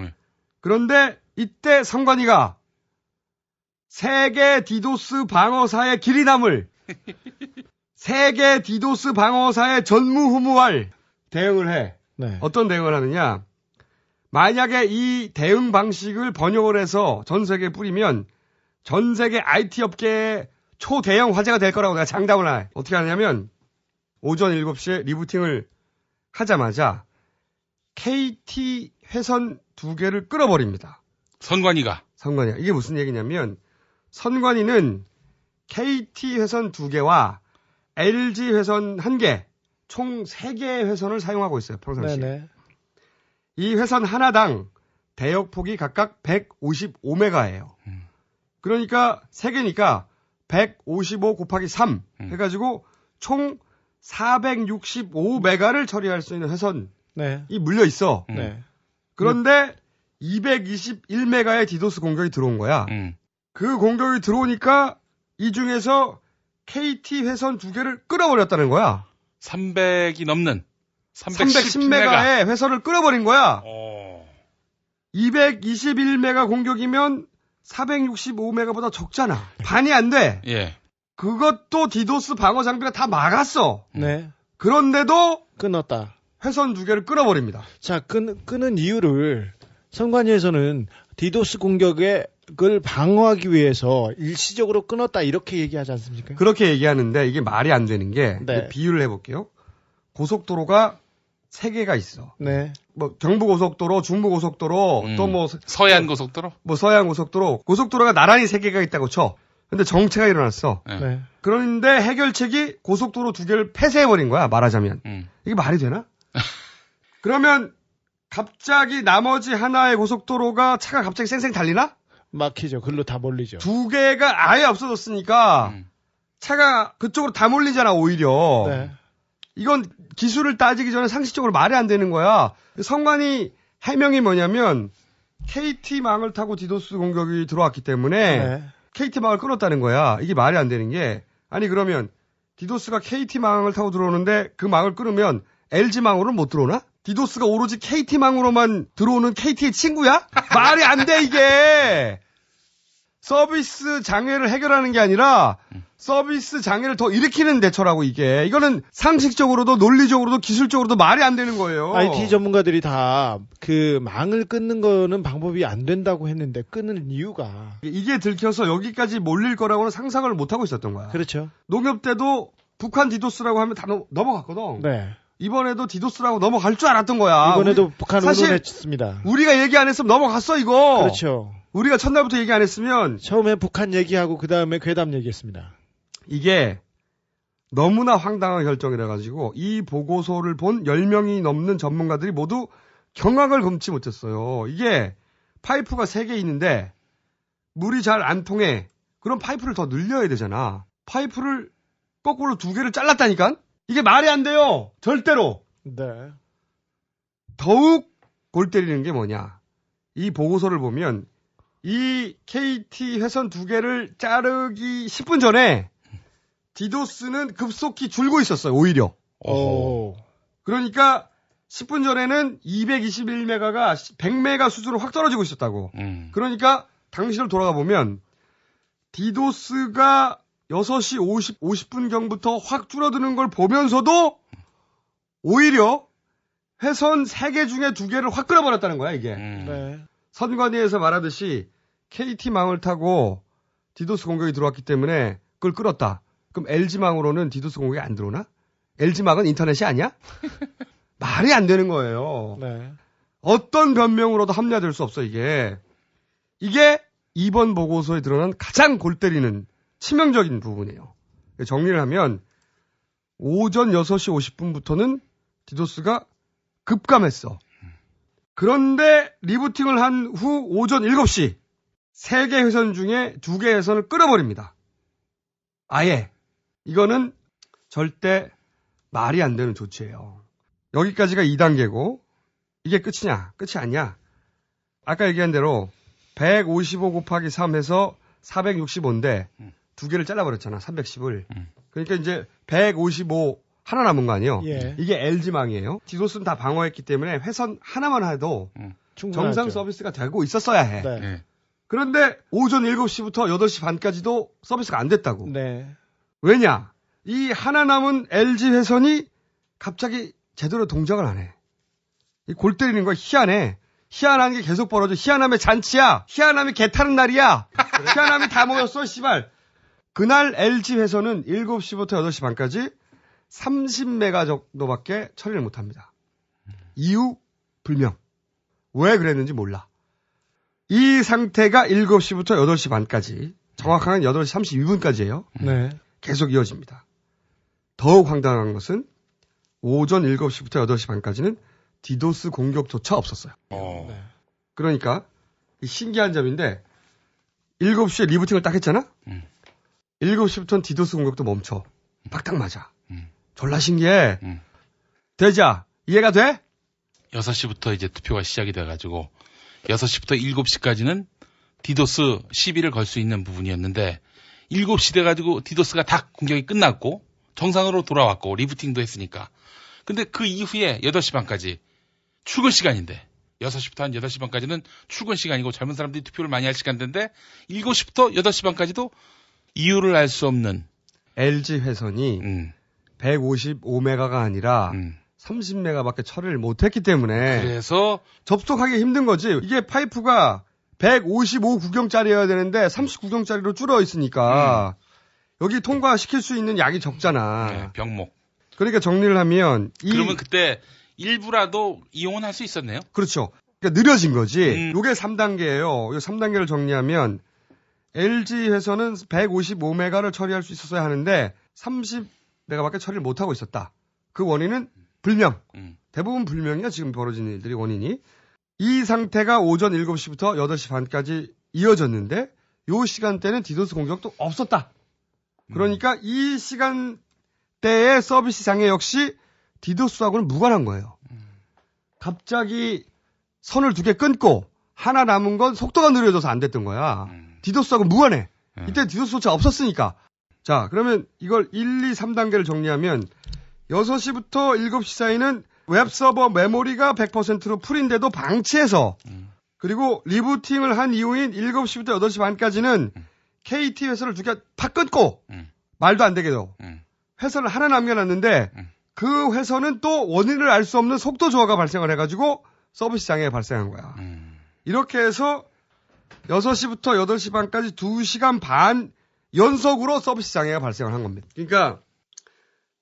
그런데 이때 상관이가 세계 디도스 방어사의 길이 남을 세계 디도스 방어사의 전무후무할 대응을 해. 네. 어떤 대응을 하느냐. 만약에 이 대응 방식을 번역을 해서 전 세계에 뿌리면 전 세계 IT 업계의 초대형 화제가 될 거라고 내가 장담을 해. 어떻게 하냐면 오전 7시에 리부팅을 하자마자 KT 회선 2개를 끌어버립니다. 선관위가. 이게 무슨 얘기냐면 선관위는 KT 회선 2개와 LG 회선 1개, 총 3개의 회선을 사용하고 있어요. 평상시에. 네네. 이 회선 하나당 대역폭이 각각 155메가예요. 그러니까 3개니까 155 곱하기 3 해가지고 총 465메가를 처리할 수 있는 회선이 물려 있어. 그런데 221메가의 디도스 공격이 들어온 거야. 그 공격이 들어오니까 이 중에서 KT 회선 2개를 끌어버렸다는 거야. 300이 넘는 310메가의 회선을 끌어버린 거야. 221메가 공격이면 465메가보다 적잖아. 반이 안 돼. 예. 그것도 디도스 방어 장비가 다 막았어. 네. 그런데도 끊었다. 회선 2개를 끌어버립니다. 자, 끄는 이유를 선관위에서는 디도스 공격을 방어하기 위해서 일시적으로 끊었다 이렇게 얘기하지 않습니까? 그렇게 얘기하는데 이게 말이 안 되는 게 비유를 해볼게요. 고속도로가 3개가 있어. 네. 뭐 경부고속도로, 중부고속도로, 또 뭐 서해안 고속도로? 뭐 서해안 고속도로. 고속도로가 나란히 3개가 있다고 쳐. 근데 정체가 일어났어. 네. 그런데 해결책이 고속도로 2개를 폐쇄해버린 거야, 말하자면. 이게 말이 되나? 그러면 갑자기 나머지 하나의 고속도로가 차가 갑자기 쌩쌩 달리나? 막히죠. 글로 다 몰리죠. 2개가 아예 없어졌으니까 차가 그쪽으로 다 몰리잖아, 오히려. 네. 이건 기술을 따지기 전에 상식적으로 말이 안 되는 거야. 선관위 해명이 뭐냐면 KT망을 타고 디도스 공격이 들어왔기 때문에 네. KT망을 끊었다는 거야. 이게 말이 안 되는 게 아니 그러면 디도스가 KT망을 타고 들어오는데 그 망을 끊으면 LG망으로는 못 들어오나? 디도스가 오로지 KT망으로만 들어오는 KT의 친구야? 말이 안 돼 이게. 서비스 장애를 해결하는 게 아니라 서비스 장애를 더 일으키는 대처라고 이게. 이거는 상식적으로도 논리적으로도 기술적으로도 말이 안 되는 거예요. IT 전문가들이 다 그 망을 끊는 거는 방법이 안 된다고 했는데 끊는 이유가 이게 들켜서 여기까지 몰릴 거라고는 상상을 못 하고 있었던 거야. 그렇죠. 농협 때도 북한 디도스라고 하면 다 넘어갔거든. 네. 이번에도 디도스라고 넘어갈 줄 알았던 거야. 이번에도 북한 사실 의논했습니다. 우리가 얘기 안 했으면 넘어갔어 이거. 그렇죠. 우리가 첫날부터 얘기 안 했으면 처음에 북한 얘기하고 그 다음에 괴담 얘기했습니다. 이게 너무나 황당한 결정이라 가지고 이 보고서를 본 10명이 넘는 전문가들이 모두 경악을 금치 못했어요. 이게 파이프가 3개 있는데 물이 잘 안 통해. 그럼 파이프를 더 늘려야 되잖아. 파이프를 거꾸로 2개를 잘랐다니까? 이게 말이 안 돼요. 절대로. 네. 더욱 골 때리는 게 뭐냐. 이 보고서를 보면 이 KT 회선 2개를 자르기 10분 전에 디도스는 급속히 줄고 있었어요. 오히려. 그러니까 10분 전에는 221메가가 100메가 수준으로 확 떨어지고 있었다고. 그러니까 당시를 돌아가 보면 디도스가 6시 50분경부터 확 줄어드는 걸 보면서도 오히려 회선 3개 중에 2개를 확 끊어버렸다는 거야 이게. 네. 선관위에서 말하듯이 KT망을 타고 디도스 공격이 들어왔기 때문에 그걸 끌었다. 그럼 LG망으로는 디도스 공격이 안 들어오나? LG망은 인터넷이 아니야? 말이 안 되는 거예요. 네. 어떤 변명으로도 합리화될 수 없어 이게. 이게 이번 보고서에 드러난 가장 골 때리는 치명적인 부분이에요. 정리를 하면 오전 6시 50분부터는 디도스가 급감했어. 그런데 리부팅을 한 후 오전 7시 3개 회선 중에 2개 회선을 끊어버립니다. 아예. 이거는 절대 말이 안 되는 조치예요. 여기까지가 2단계고 이게 끝이냐? 끝이 아니야. 아까 얘기한 대로 155 곱하기 3 해서 465인데 2개를 잘라버렸잖아. 310을. 그러니까 이제 155 하나 남은 거 아니에요? 예. 이게 LG망이에요. 디도스는 다 방어했기 때문에 회선 하나만 해도 충분하죠. 정상 서비스가 되고 있었어야 해. 네. 그런데 오전 7시부터 8시 반까지도 서비스가 안 됐다고. 네. 왜냐? 이 하나 남은 LG 회선이 갑자기 제대로 동작을 안 해. 이 골 때리는 거야. 희한해. 희한한 게 계속 벌어져. 희한함의 잔치야. 희한함이 개 타는 날이야. 희한함이 다 모였어, 씨발. 그날 LG 회선은 7시부터 8시 반까지 30메가 정도밖에 처리를 못 합니다. 이유 불명. 왜 그랬는지 몰라. 이 상태가 7시부터 8시 반까지, 정확한 8시 32분까지예요. 네. 계속 이어집니다. 더욱 황당한 것은 오전 7시부터 8시 반까지는 디도스 공격조차 없었어요. 그러니까 이 신기한 점인데 7시에 리부팅을 딱 했잖아? 7시부터는 디도스 공격도 멈춰. 박딱 맞아. 졸라 신기해. 되자. 이해가 돼? 6시부터 이제 투표가 시작이 돼가지고 6시부터 7시까지는 디도스 시비를 걸 수 있는 부분이었는데 7시 돼가지고 디도스가 다 공격이 끝났고 정상으로 돌아왔고 리부팅도 했으니까. 근데 그 이후에 8시 반까지 출근 시간인데 6시부터 한 8시 반까지는 출근 시간이고 젊은 사람들이 투표를 많이 할 시간대인데 7시부터 8시 반까지도 이유를 알 수 없는 LG 회선이 155메가가 아니라 30메가밖에 처리를 못했기 때문에 그래서 접속하기 힘든 거지. 이게 파이프가 155구경짜리여야 되는데 39경짜리로 줄어 있으니까 여기 통과시킬 수 있는 양이 적잖아. 네, 병목. 그러니까 정리를 하면 그러면 그때 일부라도 이용은 할 수 있었네요. 그렇죠. 그러니까 느려진 거지. 요게 3단계예요. 이 3단계를 정리하면 LG 회선은 155메가를 처리할 수 있었어야 하는데 30메가밖에 처리를 못하고 있었다. 그 원인은 불명. 대부분 불명이야. 지금 벌어진 일들이 원인이. 이 상태가 오전 7시부터 8시 반까지 이어졌는데 요 시간대는 디도스 공격도 없었다. 그러니까 이 시간대의 서비스 장애 역시 디도스하고는 무관한 거예요. 갑자기 선을 2개 끊고 하나 남은 건 속도가 느려져서 안 됐던 거야. 디도스하고 무관해. 이때 디도스 소치가 없었으니까. 자, 그러면 이걸 1, 2, 3단계를 정리하면 6시부터 7시 사이는 웹서버 메모리가 100%로 풀인데도 방치해서 그리고 리부팅을 한 이후인 7시부터 8시 반까지는 KT 회선을 2개 팍 끊고 말도 안 되게도 회선을 하나 남겨놨는데 그 회선은 또 원인을 알 수 없는 속도 저하가 발생을 해가지고 서비스 장애가 발생한 거야. 이렇게 해서 6시부터 8시 반까지 2시간 반 연속으로 서비스 장애가 발생을 한 겁니다. 그러니까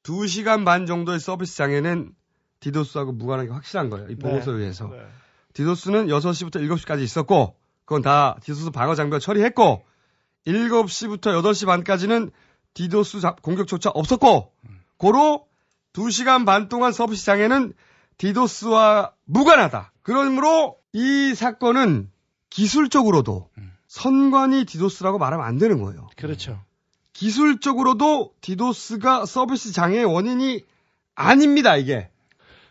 2시간 반 정도의 서비스 장애는 디도스하고 무관하게 확실한 거예요. 이 보고서에 의해서. 디도스는 6시부터 7시까지 있었고 그건 다 디도스 방어 장비가 처리했고 7시부터 8시 반까지는 디도스 공격조차 없었고 고로 2시간 반 동안 서비스 장애는 디도스와 무관하다. 그러므로 이 사건은 기술적으로도 선관위 디도스라고 말하면 안 되는 거예요. 그렇죠. 기술적으로도 디도스가 서비스 장애의 원인이 아닙니다, 이게.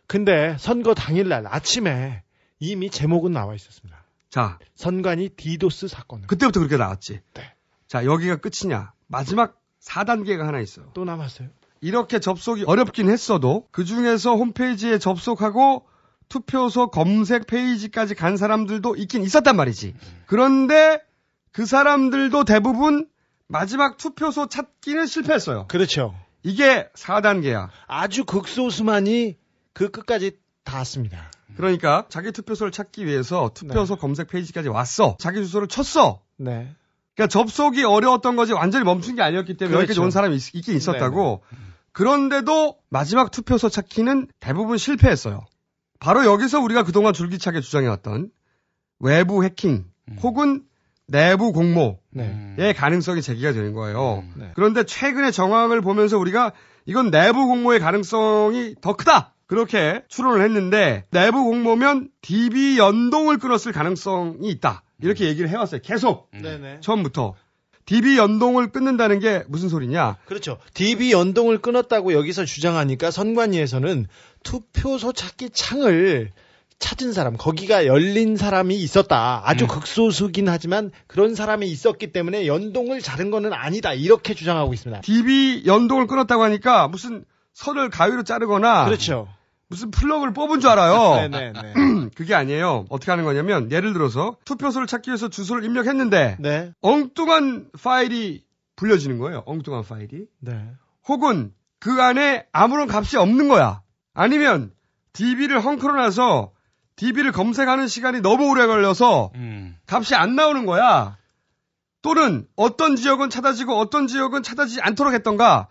근데 선거 당일날 아침에 이미 제목은 나와 있었습니다. 자. 선관위 디도스 사건. 그때부터 그렇게 나왔지. 네. 자, 여기가 끝이냐. 마지막 4단계가 하나 있어요. 또 남았어요. 이렇게 접속이 어렵긴 했어도 그 중에서 홈페이지에 접속하고 투표소 검색 페이지까지 간 사람들도 있긴 있었단 말이지. 그런데 그 사람들도 대부분 마지막 투표소 찾기는 실패했어요. 그렇죠. 이게 4단계야. 아주 극소수만이 그 끝까지 닿았습니다. 그러니까 자기 투표소를 찾기 위해서 투표소 검색 페이지까지 왔어. 자기 주소를 쳤어. 네. 그러니까 접속이 어려웠던 거지 완전히 멈춘 게 아니었기 때문에 그렇죠. 여기까지 온 사람이 있긴 있었다고. 그런데도 마지막 투표소 찾기는 대부분 실패했어요. 바로 여기서 우리가 그동안 줄기차게 주장해왔던 외부 해킹 혹은 내부 공모의 가능성이 제기가 되는 거예요. 그런데 최근의 정황을 보면서 우리가 이건 내부 공모의 가능성이 더 크다. 그렇게 추론을 했는데 내부 공모면 DB 연동을 끊었을 가능성이 있다. 이렇게 얘기를 해왔어요. 계속. 처음부터. DB 연동을 끊는다는 게 무슨 소리냐? 그렇죠. DB 연동을 끊었다고 여기서 주장하니까 선관위에서는 투표소 찾기 창을 찾은 사람, 거기가 열린 사람이 있었다. 아주 극소수긴 하지만 그런 사람이 있었기 때문에 연동을 자른 거는 아니다. 이렇게 주장하고 있습니다. DB 연동을 끊었다고 하니까 무슨 선을 가위로 자르거나 그렇죠. 무슨 플러그를 뽑은 줄 알아요. 네네네. 그게 아니에요. 어떻게 하는 거냐면 예를 들어서 투표소를 찾기 위해서 주소를 입력했는데 엉뚱한 파일이 불려지는 거예요. 엉뚱한 파일이. 혹은 그 안에 아무런 값이 없는 거야. 아니면 DB를 헝클어놔서 DB를 검색하는 시간이 너무 오래 걸려서 값이 안 나오는 거야. 또는 어떤 지역은 찾아지고 어떤 지역은 찾아지지 않도록 했던가.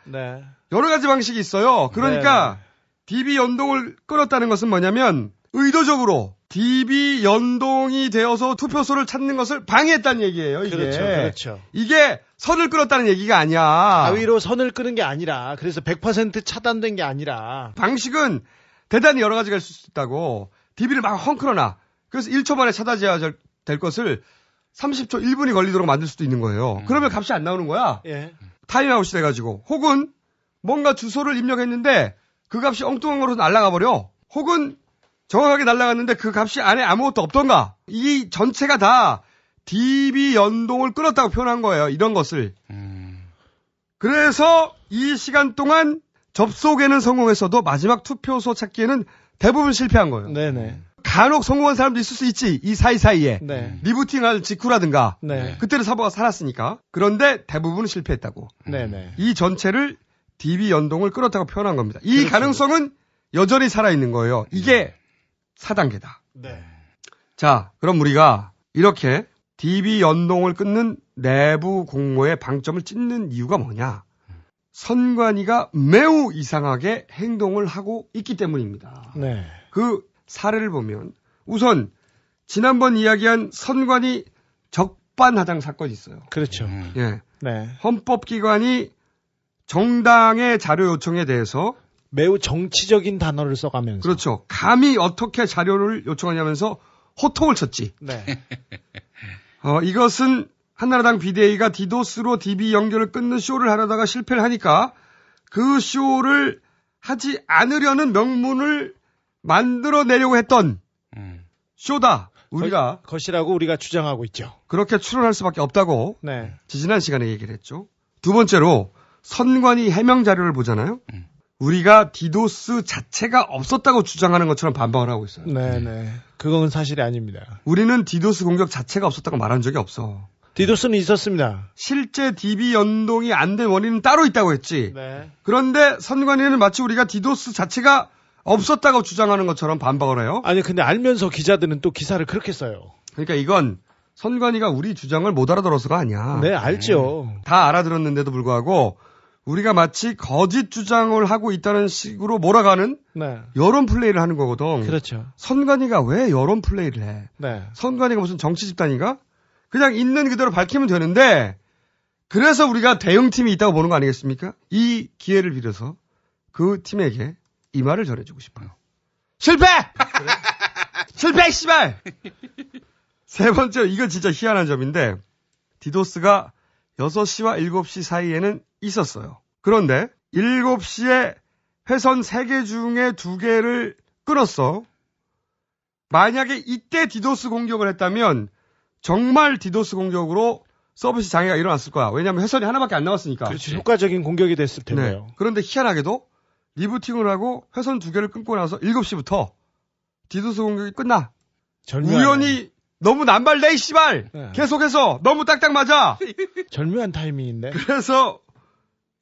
여러 가지 방식이 있어요. 그러니까 DB 연동을 끊었다는 것은 뭐냐면 의도적으로 DB 연동이 되어서 투표소를 찾는 것을 방해했다는 얘기예요. 이게. 그렇죠. 이게 선을 끊었다는 얘기가 아니야. 가위로 선을 끄는 게 아니라 그래서 100% 차단된 게 아니라 방식은 대단히 여러 가지가 있을 수 있다고. DB를 막 헝클어놔. 그래서 1초 만에 찾아져야 될 것을 30초, 1분이 걸리도록 만들 수도 있는 거예요. 그러면 값이 안 나오는 거야. 타임아웃이 돼가지고. 혹은 뭔가 주소를 입력했는데 그 값이 엉뚱한 거로 날아가 버려. 혹은 정확하게 날아갔는데 그 값이 안에 아무것도 없던가. 이 전체가 다 DB 연동을 끊었다고 표현한 거예요. 이런 것을. 그래서 이 시간 동안 접속에는 성공했어도 마지막 투표소 찾기에는 대부분 실패한 거예요. 간혹 성공한 사람도 있을 수 있지. 이 사이사이에. 리부팅할 직후라든가. 그때는 사보가 살았으니까. 그런데 대부분 실패했다고. 이 전체를 DB 연동을 끊었다고 표현한 겁니다. 이 가능성은 여전히 살아있는 거예요. 이게 4단계다. 자, 그럼 우리가 이렇게 DB 연동을 끊는 내부 공모의 방점을 찢는 이유가 뭐냐? 선관위가 매우 이상하게 행동을 하고 있기 때문입니다. 그 사례를 보면 우선 지난번 이야기한 선관위 적반하장 사건이 있어요. 그렇죠. 헌법기관이 정당의 자료 요청에 대해서 매우 정치적인 단어를 써가면서 그렇죠. 감히 어떻게 자료를 요청하냐면서 호통을 쳤지. 이것은 한나라당 비대위가 디도스로 DB 연결을 끊는 쇼를 하려다가 실패를 하니까 그 쇼를 하지 않으려는 명분을 만들어내려고 했던 쇼다. 우리가 것이라고 우리가 주장하고 있죠. 그렇게 추론할 수밖에 없다고 네. 지난 시간에 얘기를 했죠. 두 번째로 선관위 해명 자료를 보잖아요. 우리가 디도스 자체가 없었다고 주장하는 것처럼 반박을 하고 있어요. 네네. 그건 사실이 아닙니다. 우리는 디도스 공격 자체가 없었다고 말한 적이 없어. 디도스는 있었습니다. 실제 DB 연동이 안 된 원인은 따로 있다고 했지. 네. 그런데 선관위는 마치 우리가 디도스 자체가 없었다고 주장하는 것처럼 반박을 해요. 아니 근데 알면서 기자들은 또 기사를 그렇게 써요. 그러니까 이건 선관위가 우리 주장을 못 알아들어서가 아니야. 네, 알죠. 다 알아들었는데도 불구하고 우리가 마치 거짓 주장을 하고 있다는 식으로 몰아가는 네. 여론 플레이를 하는 거거든. 그렇죠. 선관위가 왜 여론 플레이를 해? 네. 선관위가 무슨 정치 집단인가? 그냥 있는 그대로 밝히면 되는데 그래서 우리가 대응팀이 있다고 보는 거 아니겠습니까? 이 기회를 빌어서 그 팀에게 이 말을 전해주고 싶어요. 실패! 그래? 실패, 씨발! 세 번째로, 이건 진짜 희한한 점인데, 디도스가 6시와 7시 사이에는 있었어요. 그런데 7시에 회선 3개 중에 2개를 끊었어. 만약에 이때 디도스 공격을 했다면 정말 디도스 공격으로 서비스 장애가 일어났을 거야. 왜냐하면 회선이 하나밖에 안 나왔으니까. 그렇지. 효과적인 공격이 됐을 텐데요. 네. 그런데 희한하게도 리부팅을 하고 회선 2개를 끊고 나서 7시부터 디도스 공격이 끝나. 절묘하네. 우연히 너무 남발돼, 이 씨발! 네. 계속해서 너무 딱딱 맞아! 절묘한 타이밍인데. 그래서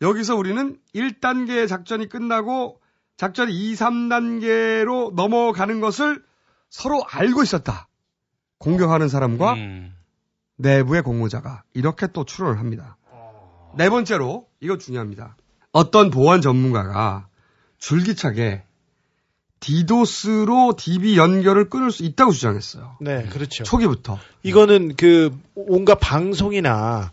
여기서 우리는 1단계 작전이 끝나고 작전이 2, 3단계로 넘어가는 것을 서로 알고 있었다. 공격하는 사람과 내부의 공모자가 이렇게 또 추론을 합니다. 네 번째로 이거 중요합니다. 어떤 보안 전문가가 줄기차게 디도스로 DB 연결을 끊을 수 있다고 주장했어요. 네, 그렇죠. 초기부터. 이거는 그 온갖 방송이나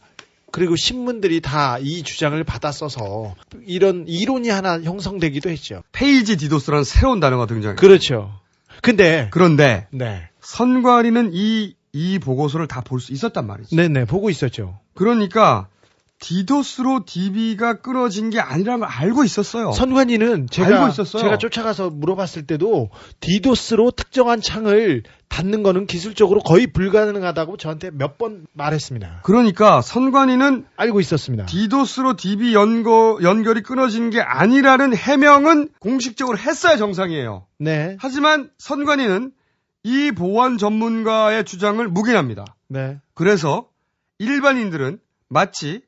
그리고 신문들이 다 이 주장을 받아 써서 이런 이론이 하나 형성되기도 했죠. 페이지 디도스라는 새로운 단어가 등장했어요. 그렇죠. 그런데 네. 선관위는 이 보고서를 다 볼 수 있었단 말이죠. 네네, 보고 있었죠. 그러니까 디도스로 DB가 끊어진 게 아니라는 걸 알고 있었어요. 선관위는 알고 있었어요. 제가 쫓아가서 물어봤을 때도 디도스로 특정한 창을 닫는 거는 기술적으로 거의 불가능하다고 저한테 몇 번 말했습니다. 그러니까 선관위는 알고 있었습니다. 디도스로 DB 연결이 끊어진 게 아니라는 해명은 공식적으로 했어야 정상이에요. 네. 하지만 선관위는 이 보안 전문가의 주장을 묵인합니다. 네. 그래서 일반인들은 마치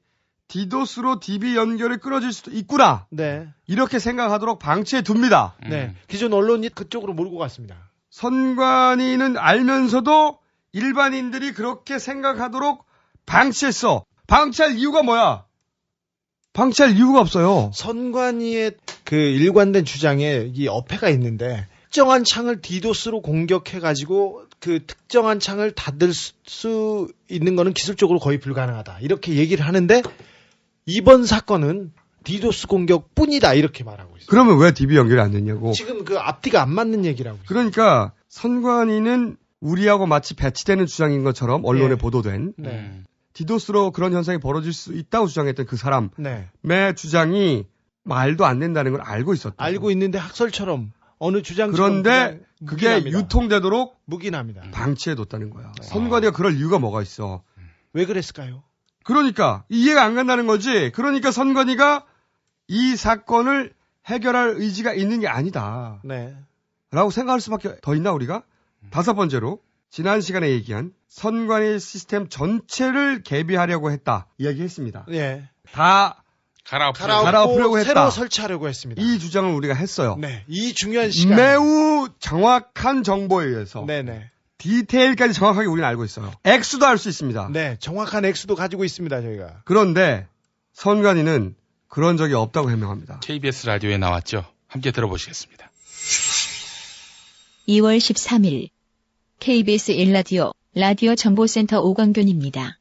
디도스로 DB 연결이 끊어질 수도 있구나. 네. 이렇게 생각하도록 방치해 둡니다. 네. 기존 언론이 그쪽으로 몰고 갔습니다. 선관위는 알면서도 일반인들이 그렇게 생각하도록 방치했어. 방치할 이유가 뭐야? 방치할 이유가 없어요. 선관위의 그 일관된 주장에 이 어폐가 있는데 특정한 창을 디도스로 공격해가지고 그 특정한 창을 닫을 수 있는 거는 기술적으로 거의 불가능하다. 이렇게 얘기를 하는데 이번 사건은 디도스 공격뿐이다. 이렇게 말하고 있어요. 그러면 왜 DB 연결이 안 됐냐고. 지금 그 앞뒤가 안 맞는 얘기라고. 그러니까 선관위는 우리하고 마치 배치되는 주장인 것처럼 언론에 네. 보도된 네. 디도스로 그런 현상이 벌어질 수 있다고 주장했던 그 사람의 네. 주장이 말도 안 된다는 걸 알고 있었다. 알고 있는데 학설처럼 어느 주장처럼 그런데 그게 묵인합니다. 유통되도록 묵인합니다. 방치해뒀다는 거야. 선관위가 그럴 이유가 뭐가 있어. 왜 그랬을까요? 그러니까 이해가 안 간다는 거지. 그러니까 선관위가 이 사건을 해결할 의지가 있는 게 아니다. 네. 라고 생각할 수밖에 더 있나 우리가? 다섯 번째로 지난 시간에 얘기한 선관위 시스템 전체를 개비하려고 했다. 이야기했습니다. 예. 다 갈아엎으려고 했다. 새로 설치하려고 했습니다. 이 주장을 우리가 했어요. 네. 이 중요한 시간. 매우 정확한 정보에 의해서 네네. 디테일까지 정확하게 우리는 알고 있어요. 액수도 알 수 있습니다. 네. 정확한 액수도 가지고 있습니다. 저희가. 그런데 선관위는 그런 적이 없다고 해명합니다. KBS 라디오에 나왔죠. 함께 들어보시겠습니다. 2월 13일 KBS 1라디오 라디오 정보센터 오광균입니다.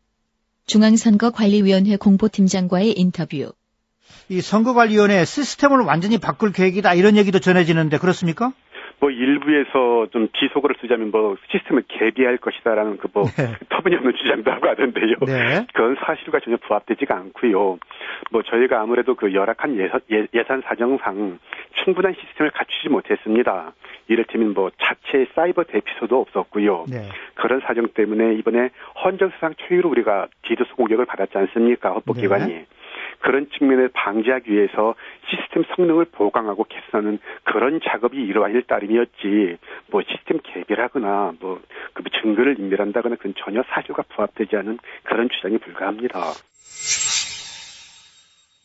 중앙선거관리위원회 공보팀장과의 인터뷰. 이 선거관리위원회 시스템을 완전히 바꿀 계획이다 이런 얘기도 전해지는데 그렇습니까? 뭐 일부에서 좀 비속어를 쓰자면 뭐 시스템을 개비할 것이다라는 그 뭐 터무니없는 주장도 하고 하던데요. 네. 그건 사실과 전혀 부합되지가 않고요. 뭐 저희가 아무래도 그 열악한 예산 사정상 충분한 시스템을 갖추지 못했습니다. 이를테면 뭐 자체 사이버 대피소도 없었고요. 네. 그런 사정 때문에 이번에 헌정사상 초유로 우리가 디도스 공격을 받았지 않습니까? 헌법기관이. 네. 그런 측면을 방지하기 위해서 시스템 성능을 보강하고 개선하는 그런 작업이 이러할 따름이었지, 뭐 시스템 개별하거나 뭐 그 증거를 인멸한다거나 그건 전혀 사실과 부합되지 않은 그런 주장이 불가합니다.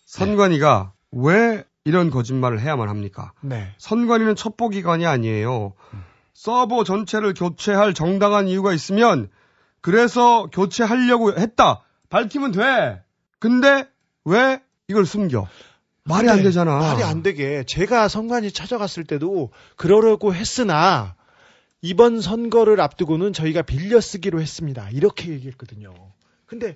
선관위가 왜 이런 거짓말을 해야만 합니까? 네. 선관위는 첩보기관이 아니에요. 서버 전체를 교체할 정당한 이유가 있으면 그래서 교체하려고 했다. 밝히면 돼. 근데 왜 이걸 숨겨? 말이 안 되잖아. 말이 안 되게. 제가 선관위 찾아갔을 때도 그러려고 했으나 이번 선거를 앞두고는 저희가 빌려 쓰기로 했습니다. 이렇게 얘기했거든요. 근데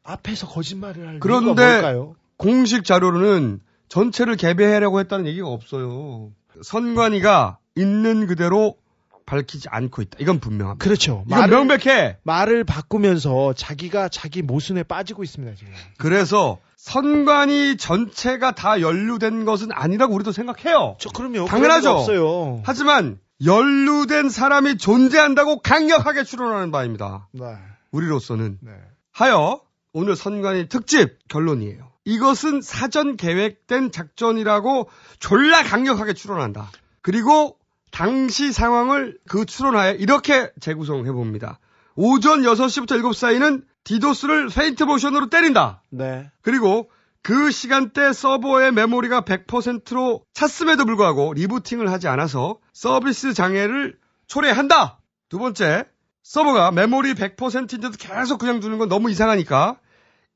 앞에서 거짓말을 할 이유가 뭘까요? 공식 자료로는 전체를 개배하려고 했다는 얘기가 없어요. 선관위가 있는 그대로 밝히지 않고 있다. 이건 분명합니다. 그렇죠. 이건 명백해. 말을 바꾸면서 자기가 자기 모순에 빠지고 있습니다, 지금. 그래서 선관위 전체가 다 연루된 것은 아니라고 우리도 생각해요. 그럼요. 당연하죠. 없어요. 하지만 연루된 사람이 존재한다고 강력하게 추론하는 바입니다. 네. 우리로서는. 하여 오늘 선관위 특집 결론이에요. 이것은 사전 계획된 작전이라고 졸라 강력하게 추론한다. 그리고 당시 상황을 그 추론하에 이렇게 재구성해 봅니다. 오전 6시부터 7시 사이는 디도스를 페인트 모션으로 때린다. 네. 그리고 그 시간대 서버의 메모리가 100%로 찼음에도 불구하고 리부팅을 하지 않아서 서비스 장애를 초래한다. 두 번째, 서버가 메모리 100%인데도 계속 그냥 두는 건 너무 이상하니까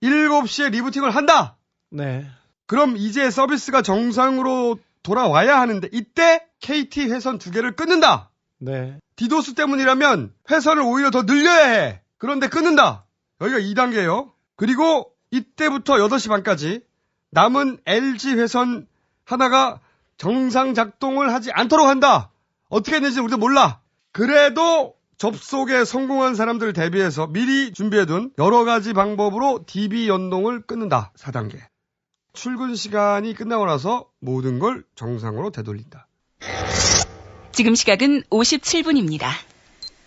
7시에 리부팅을 한다. 네. 그럼 이제 서비스가 정상으로 돌아와야 하는데 이때 KT 회선 2개를 끊는다. 네. 디도스 때문이라면 회선을 오히려 더 늘려야 해. 그런데 끊는다. 여기가 2단계예요. 그리고 이때부터 8시 반까지 남은 LG 회선 하나가 정상 작동을 하지 않도록 한다. 어떻게 했는지 우리도 몰라. 그래도 접속에 성공한 사람들을 대비해서 미리 준비해둔 여러 가지 방법으로 DB 연동을 끊는다. 4단계. 출근 시간이 끝나고 나서 모든 걸 정상으로 되돌린다. 지금 시각은 57분입니다.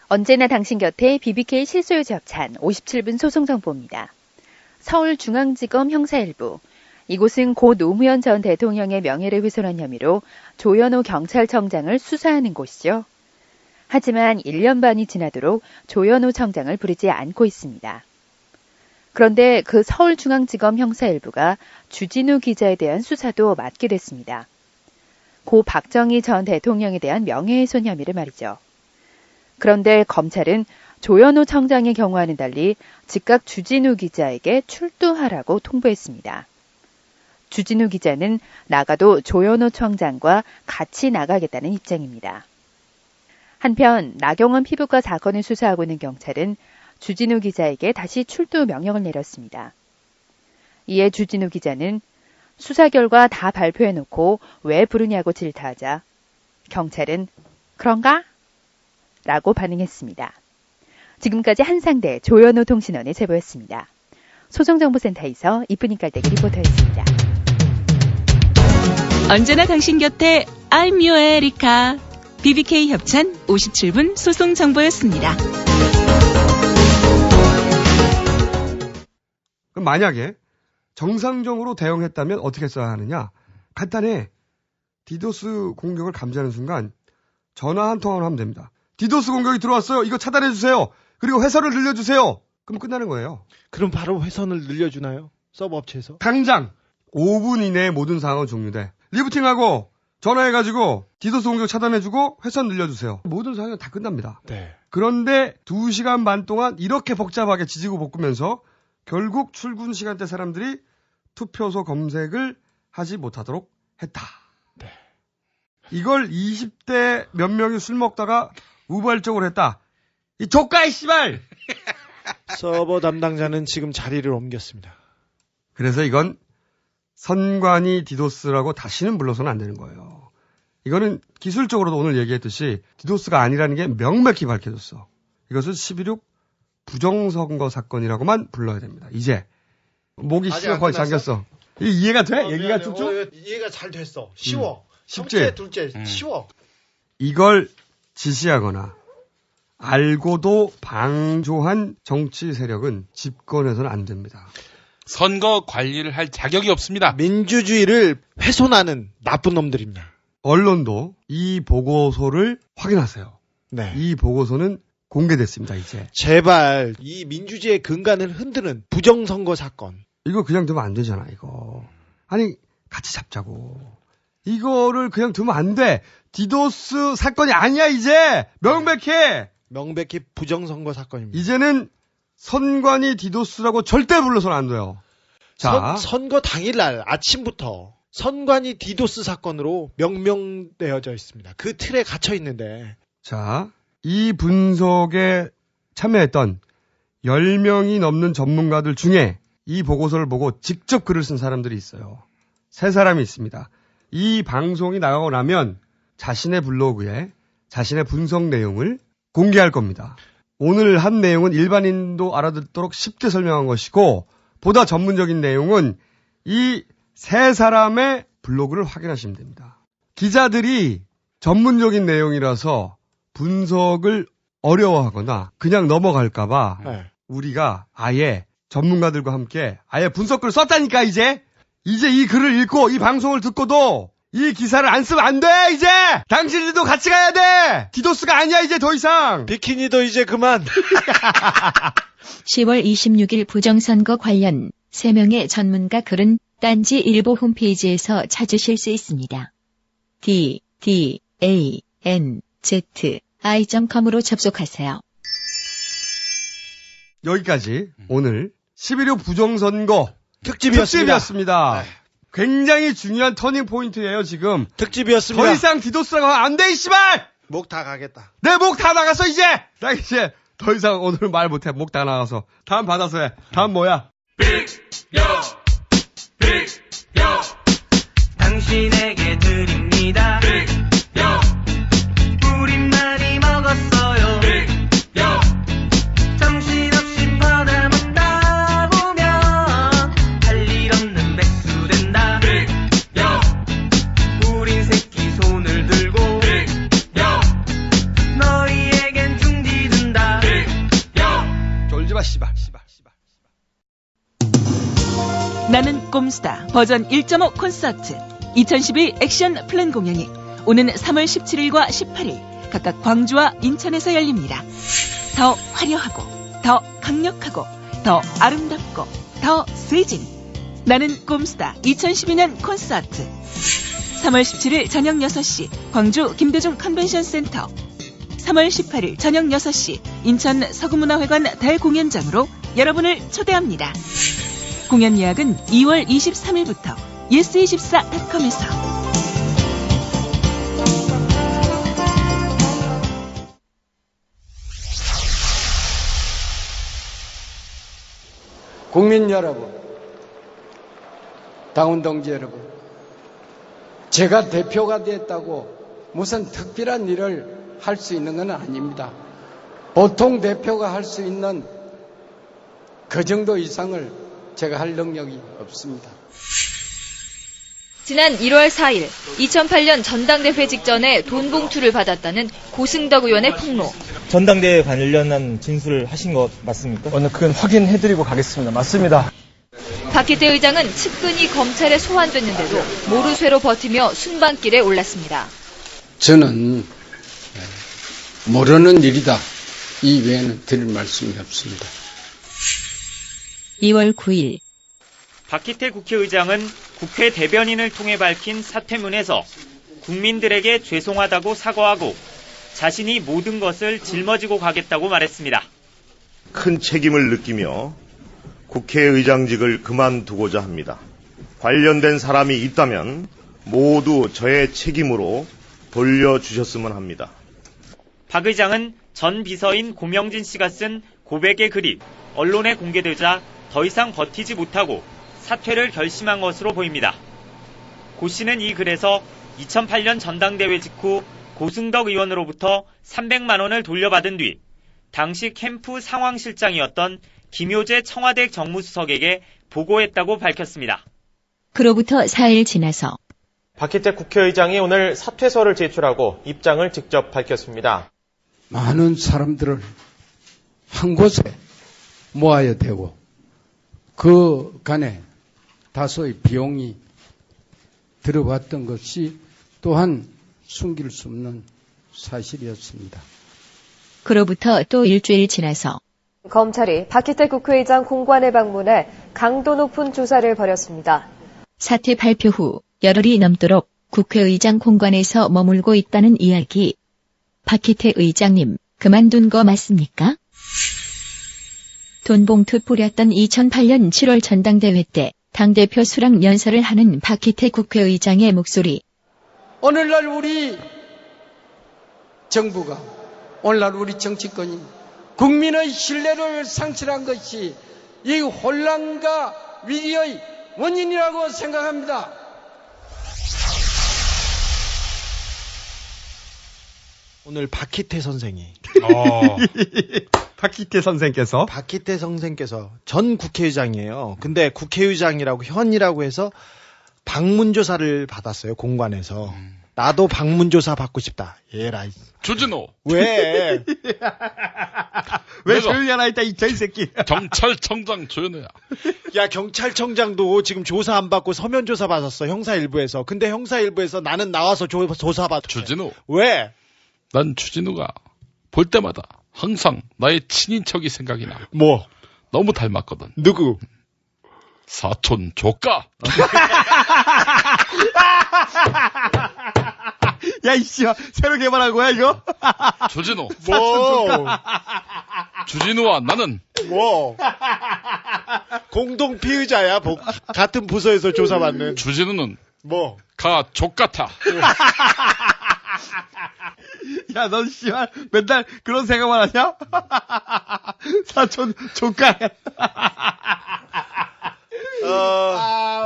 언제나 당신 곁에 BBK 실소유 협찬 57분 소송정보입니다. 서울중앙지검 형사1부. 이곳은 고 노무현 전 대통령의 명예를 훼손한 혐의로 조현오 경찰청장을 수사하는 곳이죠. 하지만 1년 반이 지나도록 조현오 청장을 부르지 않고 있습니다. 그런데 그 서울중앙지검 형사1부가 주진우 기자에 대한 수사도 맡게 됐습니다. 고 박정희 전 대통령에 대한 명예훼손 혐의를 말이죠. 그런데 검찰은 조현오 청장의 경우와는 달리 즉각 주진우 기자에게 출두하라고 통보했습니다. 주진우 기자는 나가도 조현오 청장과 같이 나가겠다는 입장입니다. 한편 나경원 피부과 사건을 수사하고 있는 경찰은 주진우 기자에게 다시 출두 명령을 내렸습니다. 이에 주진우 기자는 수사 결과 다 발표해놓고 왜 부르냐고 질타하자 경찰은 그런가? 라고 반응했습니다. 지금까지 한상대 조현오 통신원의 제보였습니다. 소송정보센터에서 이쁜이 깔때기 리포터였습니다. 언제나 당신 곁에 I'm your Erica. BBK 협찬 57분 소송정보였습니다. 그럼 만약에 정상적으로 대응했다면 어떻게 써야 하느냐? 간단해. 디도스 공격을 감지하는 순간 전화 한 통화로 하면 됩니다. 디도스 공격이 들어왔어요. 이거 차단해주세요. 그리고 회선을 늘려주세요. 그럼 끝나는 거예요. 그럼 바로 회선을 늘려주나요? 서버 업체에서? 당장 5분 이내에 모든 상황은 종료돼. 리부팅하고 전화해가지고 디도스 공격 차단해주고 회선 늘려주세요. 모든 상황은 다 끝납니다. 네. 그런데 2시간 반 동안 이렇게 복잡하게 지지고 볶으면서 결국 출근 시간대 사람들이 투표소 검색을 하지 못하도록 했다. 네. 이걸 20대 몇 명이 술 먹다가 우발적으로 했다. 이 조카이 씨발! 서버 담당자는 지금 자리를 옮겼습니다. 그래서 이건 선관위 디도스라고 다시는 불러서는 안 되는 거예요. 이거는 기술적으로도 오늘 얘기했듯이 디도스가 아니라는 게 명백히 밝혀졌어. 이것을 11.6 부정선거 사건이라고만 불러야 됩니다. 이제 목이 쉬어 거의 잠겼어. 이해가 돼? 얘기가 쭉쭉? 이해가 잘 됐어. 쉬워. 쉽지? 첫째, 둘째, 쉬워. 이걸 지시하거나 알고도 방조한 정치 세력은 집권해서는 안 됩니다. 선거 관리를 할 자격이 없습니다. 민주주의를 훼손하는 나쁜 놈들입니다. 언론도 이 보고서를 확인하세요. 네. 이 보고서는 공개됐습니다, 이제. 제발 이 민주주의의 근간을 흔드는 부정선거 사건. 이거 그냥 두면 안 되잖아, 이거. 아니, 같이 잡자고. 이거를 그냥 두면 안 돼. 디도스 사건이 아니야, 이제. 명백히 부정선거 사건입니다. 이제는 선관위 디도스라고 절대 불러서는 안 돼요. 자. 선거 당일날 아침부터 선관위 디도스 사건으로 명명되어져 있습니다. 그 틀에 갇혀 있는데. 자, 이 분석에 참여했던 10명이 넘는 전문가들 중에 이 보고서를 보고 직접 글을 쓴 사람들이 있어요. 3사람이 있습니다. 이 방송이 나가고 나면 자신의 블로그에 자신의 분석 내용을 공개할 겁니다. 오늘 한 내용은 일반인도 알아듣도록 쉽게 설명한 것이고 보다 전문적인 내용은 이 3사람의 블로그를 확인하시면 됩니다. 기자들이 전문적인 내용이라서 분석을 어려워하거나 그냥 넘어갈까봐 우리가 아예 전문가들과 함께 아예 분석글을 썼다니까 이제 이 글을 읽고 이 방송을 듣고도 이 기사를 안 쓰면 안 돼 이제 당신들도 같이 가야 돼 디도스가 아니야 이제 더 이상 비키니도 이제 그만 10월 26일 부정선거 관련 3명의 전문가 글은 딴지 일보 홈페이지에서 찾으실 수 있습니다. danzi.com.으로 접속하세요. 여기까지 오늘 11.6 부정선거 특집이었습니다. 네. 굉장히 중요한 터닝 포인트예요 지금. 특집이었습니다. 더 이상 디도스라고 하면 안 돼 이씨발. 목 다 가겠다. 내 목 다 나갔어 이제. 나 이제 더 이상 오늘 말 못해. 목 다 나가서. 다음 받아서 해. 다음 뭐야? 당신에게 드립니다. 우린 많이 먹었어요. 정신없이 받아먹다 보면 할 일 없는 백수 된다. 우린 새끼 손을 들고 너희에겐 중지 든다. 졸지마 씨발. 나는 꼼수다 버전 1.5 콘서트 2012 액션 플랜 공연이 오는 3월 17일과 18일 각각 광주와 인천에서 열립니다. 더 화려하고 더 강력하고 더 아름답고 더 세진 나는 꼼수다 2012년 콘서트 3월 17일 저녁 6시 광주 김대중 컨벤션 센터 3월 18일 저녁 6시 인천 서구문화회관 대공연장으로 여러분을 초대합니다. 공연 예약은 2월 23일부터 yes24.com에서 국민 여러분, 당원 동지 여러분, 제가 대표가 됐다고 무슨 특별한 일을 할 수 있는 건 아닙니다. 보통 대표가 할 수 있는 그 정도 이상을 제가 할 능력이 없습니다. 지난 1월 4일 2008년 전당대회 직전에 돈 봉투를 받았다는 고승덕 의원의 폭로. 전당대회 관련한 진술을 하신 것 맞습니까? 오늘 그건 확인해드리고 가겠습니다. 맞습니다. 박희태 의장은 측근이 검찰에 소환됐는데도 모르쇠로 버티며 순방길에 올랐습니다. 저는 모르는 일이다. 이 외에는 드릴 말씀이 없습니다. 2월 9일 박희태 국회의장은 국회 대변인을 통해 밝힌 사퇴문에서 국민들에게 죄송하다고 사과하고 자신이 모든 것을 짊어지고 가겠다고 말했습니다. 큰 책임을 느끼며 국회의장직을 그만두고자 합니다. 관련된 사람이 있다면 모두 저의 책임으로 돌려주셨으면 합니다. 박 의장은 전 비서인 고명진 씨가 쓴 고백의 글이 언론에 공개되자 더 이상 버티지 못하고 사퇴를 결심한 것으로 보입니다. 고 씨는 이 글에서 2008년 전당대회 직후 고승덕 의원으로부터 300만 원을 돌려받은 뒤 당시 캠프 상황실장이었던 김효재 청와대 정무수석에게 보고했다고 밝혔습니다. 그로부터 4일 지나서 박희태 국회의장이 오늘 사퇴서를 제출하고 입장을 직접 밝혔습니다. 많은 사람들을 한 곳에 모아야 되고 그 간에 다소의 비용이 들어갔던 것이 또한 숨길 수 없는 사실이었습니다. 그로부터 또 일주일 지나서 검찰이 박희태 국회의장 공관에 방문해 강도 높은 조사를 벌였습니다. 사퇴 발표 후 열흘이 넘도록 국회의장 공관에서 머물고 있다는 이야기. 박희태 의장님, 그만둔 거 맞습니까? 돈봉투 뿌렸던 2008년 7월 전당대회 때 당대표 수락 연설을 하는 박희태 국회의장의 목소리. 오늘날 우리 정부가, 오늘날 우리 정치권이 국민의 신뢰를 상실한 것이 이 혼란과 위기의 원인이라고 생각합니다. 오늘 박희태 선생이 박희태 선생께서 전 국회의장이에요. 근데 국회의장이라고 현이라고 해서 방문조사를 받았어요. 공관에서. 나도 방문조사 받고 싶다. 예라이. 주진호. 왜? 왜 조용히 하나 있다 이 새끼. 경찰청장 조현우야. 야, 경찰청장도 지금 조사 안 받고 서면조사 받았어. 형사일부에서. 근데 형사일부에서 나는 나와서 조사 받았어. 주진우. 왜? 난 주진우가 볼 때마다 항상 나의 친인척이 생각이 나. 뭐? 너무 닮았거든. 누구? 사촌 조카. 야, 이씨, 새로 개발한 거야, 이거? 주진우. 뭐? 주진우와 나는. 뭐? 공동 피의자야, 같은 부서에서 조사받는. 주진우는. 뭐? 가족 같아. 야, 넌 씨발 맨날 그런 생각만 하냐? 사촌 조카.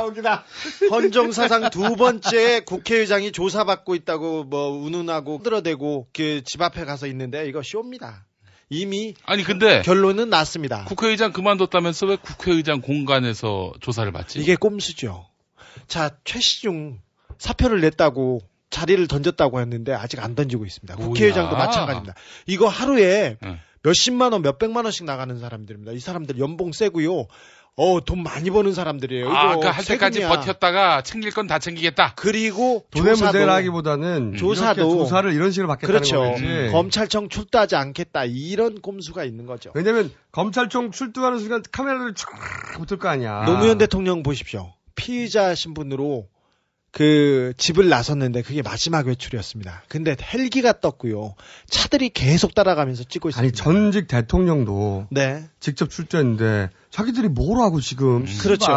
웃기다. 헌정사상 두 번째 국회의장이 조사받고 있다고 뭐 운운하고 흔들어대고 집 앞에 가서 있는데 이거 쇼입니다. 이미 아니 근데 결론은 났습니다. 국회의장 그만뒀다면서 왜 국회의장 공간에서 조사를 받지? 이게 꼼수죠. 자, 최시중 사표를 냈다고 자리를 던졌다고 했는데 아직 안 던지고 있습니다. 국회의장도 마찬가지입니다. 이거 하루에 몇십만 원, 몇백만 원씩 나가는 사람들입니다. 이 사람들 연봉 세고요. 돈 많이 버는 사람들이에요. 그 할 때까지 버텼다가 챙길 건 다 챙기겠다. 그리고 돈의 문제라기보다는 조사를 이런 식으로 받겠다는 그렇죠. 거지. 검찰청 출두하지 않겠다. 이런 꼼수가 있는 거죠. 왜냐면 검찰청 출두하는 순간 카메라를 쫙 붙을 거 아니야. 노무현 대통령 보십시오. 피의자 신분으로 집을 나섰는데 그게 마지막 외출이었습니다. 근데 헬기가 떴고요. 차들이 계속 따라가면서 찍고 있습니다. 아니, 전직 대통령도 직접 출두했는데 자기들이 뭘 하고 지금. 그렇죠.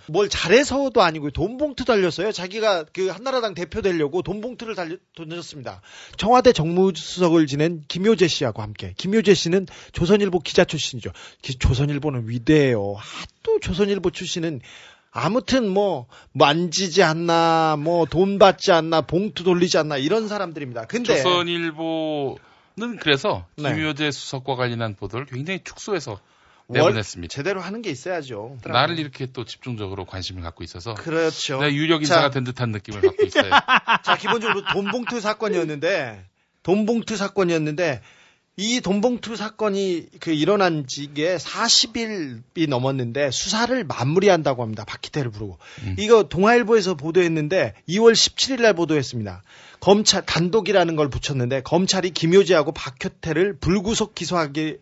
뭘 잘해서도 아니고 돈 봉투 달렸어요. 자기가 한나라당 대표 되려고 돈 봉투를 던졌습니다. 청와대 정무수석을 지낸 김효재 씨하고 함께. 김효재 씨는 조선일보 기자 출신이죠. 조선일보는 위대해요. 또 조선일보 출신은 아무튼 만지지 않나, 돈 받지 않나, 봉투 돌리지 않나, 이런 사람들입니다. 근데. 조선일보는 그래서 김효재 수석과 관련한 보도를 굉장히 축소해서 내보냈습니다. 제대로 하는 게 있어야죠. 나를 이렇게 또 집중적으로 관심을 갖고 있어서. 그렇죠. 내가 유력 인사가 된 듯한 느낌을 갖고 있어요. 자, 기본적으로 돈봉투 사건이었는데, 이 돈봉투 사건이 일어난 지게 40일이 넘었는데 수사를 마무리한다고 합니다. 박희태를 부르고. 이거 동아일보에서 보도했는데 2월 17일 날 보도했습니다. 검찰 단독이라는 걸 붙였는데 검찰이 김효재하고 박효태를 불구속 기소하기로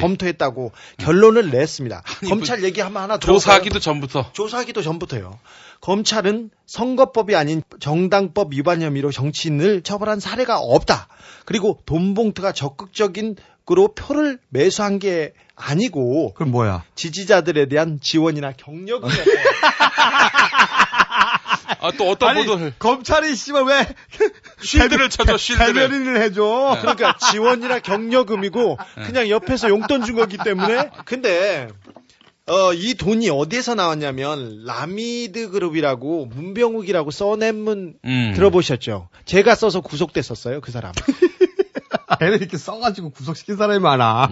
검토했다고 결론을 냈습니다. 검찰 얘기하면 하나 조사하기도 전부터. 조사하기도 전부터요. 검찰은 선거법이 아닌 정당법 위반 혐의로 정치인을 처벌한 사례가 없다. 그리고 돈봉투가 적극적인으로 표를 매수한 게 아니고 그럼 뭐야? 지지자들에 대한 지원이나 격려금이었다. 또 어떤 보도를 검찰이 씨발 왜 쉴드를 쳐줘 쉴드를 대변인을 해줘. 그러니까 지원이나 격려금이고 그냥 옆에서 용돈 준 거기 때문에. 근데 이 돈이 어디에서 나왔냐면 라미드 그룹이라고 문병욱이라고 써낸문 들어보셨죠? 제가 써서 구속됐었어요, 그 사람. 걔는 이렇게 써가지고 구속시킨 사람이 많아.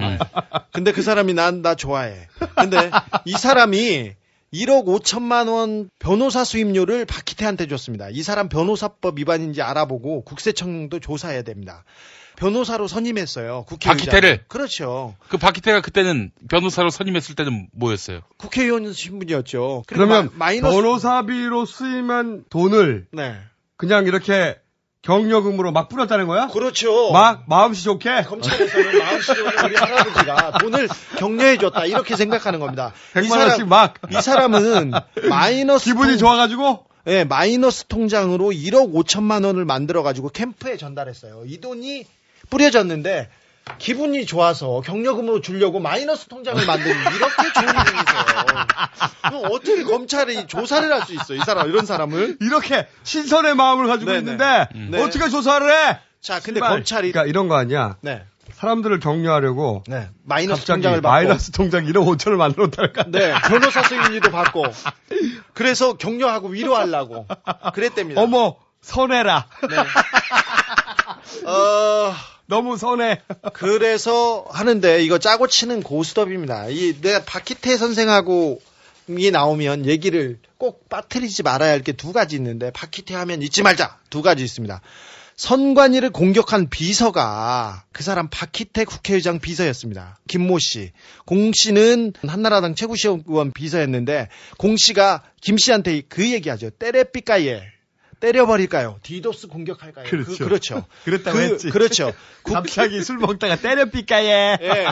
근데 그 사람이 나 좋아해. 근데 이 사람이 1억 5천만 원 변호사 수임료를 박희태한테 줬습니다. 이 사람 변호사법 위반인지 알아보고 국세청도 조사해야 됩니다. 변호사로 선임했어요. 국회의장. 박희태를? 그렇죠. 그 박희태가 그때는 변호사로 선임했을 때는 뭐였어요? 국회의원 신분이었죠. 그러면 마이너스 변호사비로 수임한 돈을 네. 그냥 이렇게 경력금으로 막 뿌렸다는 거야? 그렇죠. 막 마음씨 좋게? 검찰에서는 마음씨 좋은 우리 할아버지가 돈을 격려해줬다 이렇게 생각하는 겁니다. 100만 원씩 막. 이 사람은 마이너스 기분이 좋아가지고? 네, 마이너스 통장으로 1억 5천만 원을 만들어가지고 캠프에 전달했어요. 이 돈이 뿌려졌는데 기분이 좋아서 경력금으로 주려고 마이너스 통장을 만드는 이렇게 좋은 분이 있어요. 어떻게 검찰이 조사를 할 수 있어? 이 사람 이런 사람을 이렇게 신선의 마음을 가지고 네네. 있는데 네. 어떻게 조사를 해? 자, 근데 씨발. 검찰이 그러니까 이런 거 아니야? 네. 사람들을 격려하려고 마이너스 갑자기 통장을 받고 마이너스 통장 1억 5천을 만들었다니까. 네, 변호사 수임료도 받고 그래서 격려하고 위로하려고 그랬답니다. 어머 선해라. 네. 너무 선해. 그래서 하는데 이거 짜고 치는 고스톱입니다. 내가 박희태 선생하고 이 나오면 얘기를 꼭 빠뜨리지 말아야 할 게 두 가지 있는데 박희태 하면 잊지 말자 두 가지 있습니다. 선관위를 공격한 비서가 그 사람 박희태 국회의장 비서였습니다. 김모 씨. 공 씨는 한나라당 최고시의원 비서였는데 공 씨가 김 씨한테 그 얘기하죠. 때려삐까예. 때려버릴까요? 디도스 공격할까요? 그렇죠. 그렇죠. 그랬다고 했지. 그렇죠. 갑자기 술 먹다가 때려삐까예. 예.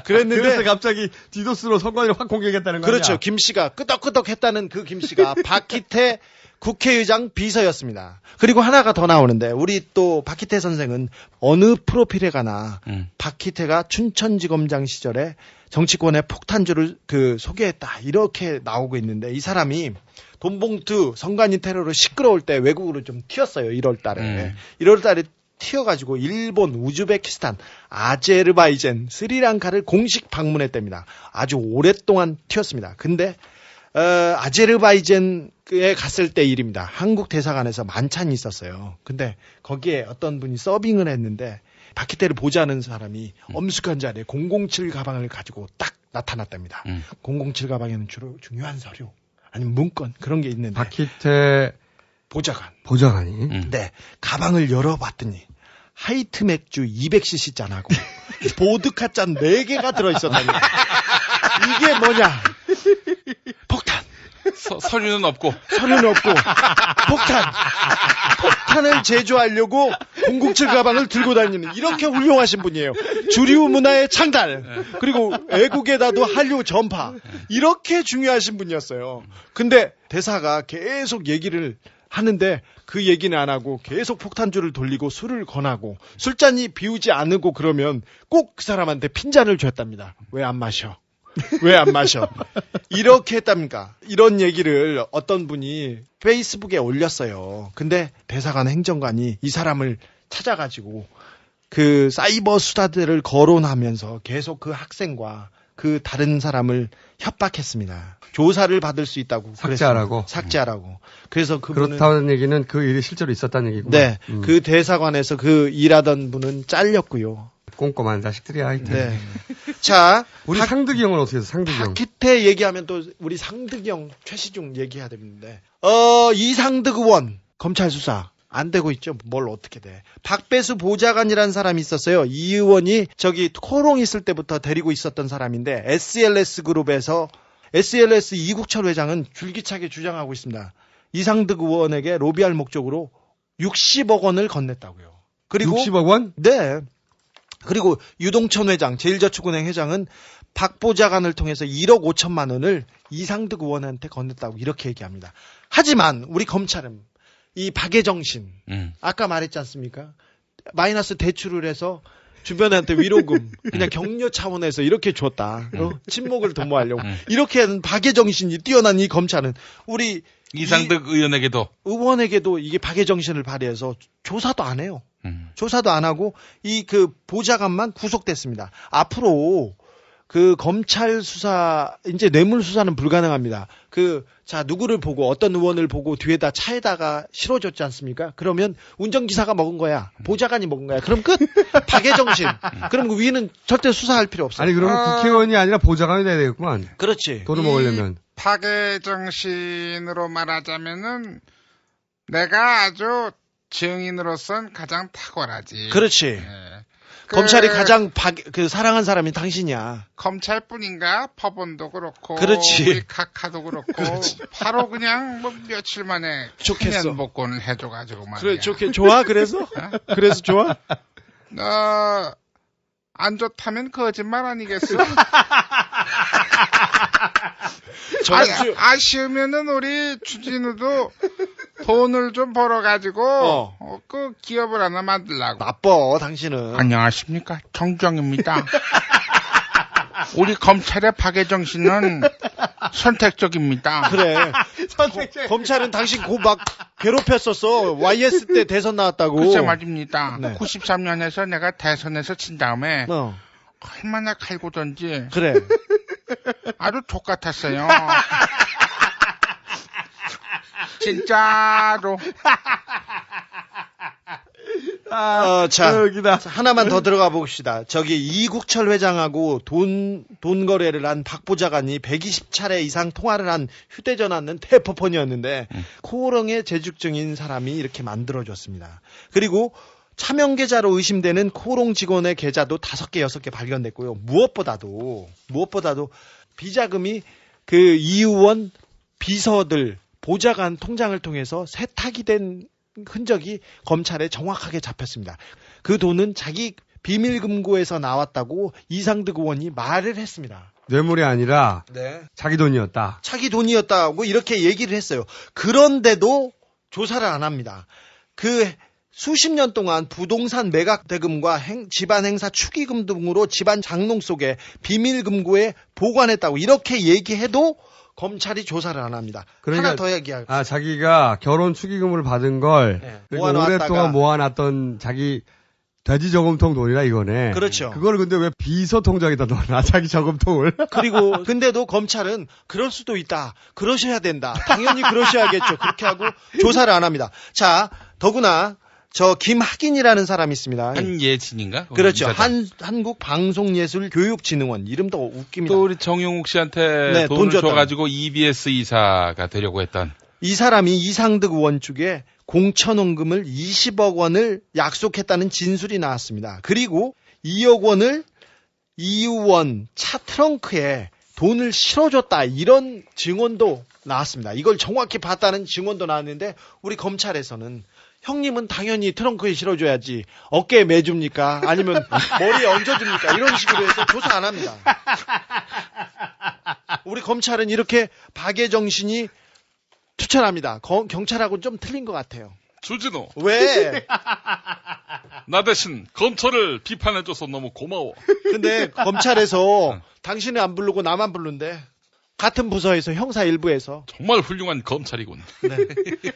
그랬는데. 그래서 갑자기 디도스로 선관위를 확 공격했다는 거야. 그렇죠. 김 씨가 끄덕끄덕 했다는 그 김 씨가 박희태 국회의장 비서였습니다. 그리고 하나가 더 나오는데 우리 또 박희태 선생은 어느 프로필에 가나 박희태가 춘천지검장 시절에 정치권의 폭탄주를 소개했다 이렇게 나오고 있는데 이 사람이 돈봉투 선관위 테러로 시끄러울 때 외국으로 좀 튀었어요. 1월 달에. 1월 달에 튀어가지고 일본, 우즈베키스탄, 아제르바이잔, 스리랑카를 공식 방문했답니다. 아주 오랫동안 튀었습니다. 근데 아제르바이잔에 갔을 때 일입니다. 한국 대사관에서 만찬이 있었어요. 근데 거기에 어떤 분이 서빙을 했는데 박희태를 보자는 사람이 엄숙한 자리에 007 가방을 가지고 딱 나타났답니다. 007 가방에는 주로 중요한 서류 아니면 문건 그런 게 있는데 박희태 보좌관이 네, 가방을 열어봤더니 하이트 맥주 200cc 잔하고 보드카 잔 4개가 들어있었다니 이게 뭐냐 폭탄 서류는 없고 폭탄을 제조하려고 007 가방을 들고 다니는 이렇게 훌륭하신 분이에요. 주류 문화의 창달 그리고 애국에다도 한류 전파 이렇게 중요하신 분이었어요. 근데 대사가 계속 얘기를 하는데 그 얘기는 안 하고 계속 폭탄주를 돌리고 술을 권하고 술잔이 비우지 않고 그러면 꼭 그 사람한테 핀잔을 줬답니다. 왜 안 마셔? 이렇게 했답니까? 이런 얘기를 어떤 분이 페이스북에 올렸어요. 근데 대사관 행정관이 이 사람을 찾아가지고 그 사이버 수사들을 거론하면서 계속 그 학생과 그 다른 사람을 협박했습니다. 조사를 받을 수 있다고 삭제하라고. 그래서 그분은 그렇다는 얘기는 그 일이 실제로 있었다는 얘기고. 네, 그 대사관에서 그 일하던 분은 잘렸고요. 꼼꼼한 자식들이야. 하여튼. 네. 자, 우리 상득이 형은 어떻게 해서 상득이 형? 박희태 얘기하면 또 우리 상득이 형 최시중 얘기해야 되는데 이상득 의원 검찰 수사 안 되고 있죠. 뭘 어떻게 돼. 박배수 보좌관이라는 사람이 있었어요. 이 의원이 코롱 있을 때부터 데리고 있었던 사람인데 SLS 그룹에서 SLS 이국철 회장은 줄기차게 주장하고 있습니다. 이상득 의원에게 로비할 목적으로 60억 원을 건넸다고요. 그리고 60억 원? 네. 그리고 유동천 회장, 제일저축은행 회장은 박 보좌관을 통해서 1억 5천만 원을 이상득 의원한테 건넸다고 이렇게 얘기합니다. 하지만 우리 검찰은 이 박의 정신, 아까 말했지 않습니까? 마이너스 대출을 해서 주변한테 위로금, 그냥 격려 차원에서 이렇게 줬다. 친목을 도모하려고. 이렇게 하는 박의 정신이 뛰어난 이 검찰은 우리 이상득 의원에게도 이게 박의 정신을 발휘해서 조사도 안 해요. 조사도 안 하고 이 보좌관만 구속됐습니다. 앞으로 그 검찰 수사, 이제 뇌물 수사는 불가능합니다. 자, 누구를 보고, 어떤 의원을 보고 뒤에다 차에다가 실어줬지 않습니까? 그러면 운전기사가 먹은 거야. 보좌관이 먹은 거야. 그럼 끝! 박애정신. 그럼 그 위는 절대 수사할 필요 없어. 아니, 그러면 국회의원이 아니라 보좌관이 돼야 되겠구만. 그렇지. 돈을 먹으려면. 박애정신으로 말하자면은 내가 아주 증인으로선 가장 탁월하지. 그렇지. 검찰이 가장 사랑한 사람이 당신이야. 검찰뿐인가? 법원도 그렇고. 그렇지. 우리 각하도 그렇고. 바로 그냥 뭐 며칠 만에 좋겠어. 복권을 해줘가지고 말이야. 그래, 좋아? 그래서? 그래서 좋아? 안 좋다면 거짓말 아니겠어? 아쉬우면은 우리 주진우도 돈을 좀 벌어가지고 그 기업을 하나 만들라고. 나빠, 당신은. 안녕하십니까, 정정입니다. 우리 검찰의 박애정신은 선택적입니다. 그래. 검찰은 당신 막 괴롭혔었어. YS 때 대선 나왔다고. 글쎄 말입니다. 네. 93년에서 내가 대선에서 친 다음에 얼마나 갈구던지. 그래. 아주 족같았어요. 진짜로. 자, 하나만 더 들어가 봅시다. 저기 이국철 회장하고 돈 거래를 한 박 보좌관이 120차례 이상 통화를 한 휴대전화는 대포폰이었는데 코오롱의 재직증인 사람이 이렇게 만들어줬습니다. 그리고 차명 계좌로 의심되는 코오롱 직원의 계좌도 5개, 6개 발견됐고요. 무엇보다도 비자금이 그 이 의원 비서들 보좌관 통장을 통해서 세탁이 된 흔적이 검찰에 정확하게 잡혔습니다. 그 돈은 자기 비밀금고에서 나왔다고 이상득 의원이 말을 했습니다. 뇌물이 아니라 네. 자기 돈이었다. 자기 돈이었다고 이렇게 얘기를 했어요. 그런데도 조사를 안 합니다. 그 수십 년 동안 부동산 매각 대금과 집안 행사 축의금 등으로 집안 장롱 속에 비밀금고에 보관했다고 이렇게 얘기해도 검찰이 조사를 안 합니다. 그러니까, 하나 더 얘기할게요. 자기가 결혼 축의금을 받은 걸 오랫동안 모아놨던 자기 돼지 저금통 돈이라 이거네. 그렇죠. 그걸 근데 왜 비서 통장에다 넣어놔, 자기 저금통을. 그리고 근데도 검찰은 그럴 수도 있다. 그러셔야 된다. 당연히 그러셔야겠죠. 그렇게 하고 조사를 안 합니다. 자, 더구나 저 김학인이라는 사람이 있습니다. 한예진인가? 그렇죠. 한국방송예술교육진흥원 이름도 웃깁니다. 또 우리 정용욱 씨한테 돈을 줘가지고 EBS 이사가 되려고 했던 이 사람이 이상득 의원 쪽에 공천원금을 20억 원을 약속했다는 진술이 나왔습니다. 그리고 2억 원을 이 의원 차 트렁크에 돈을 실어줬다 이런 증언도 나왔습니다. 이걸 정확히 봤다는 증언도 나왔는데 우리 검찰에서는 형님은 당연히 트렁크에 실어줘야지 어깨에 매줍니까? 아니면 머리에 얹어줍니까? 이런 식으로 해서 조사 안 합니다. 우리 검찰은 이렇게 박애정신이 추천합니다. 경찰하고는 좀 틀린 것 같아요. 주진우. 왜? 나 대신 검찰을 비판해줘서 너무 고마워. 근데 검찰에서 당신은 안 부르고 나만 부른대. 같은 부서에서 형사 일부에서. 정말 훌륭한 검찰이군. 네.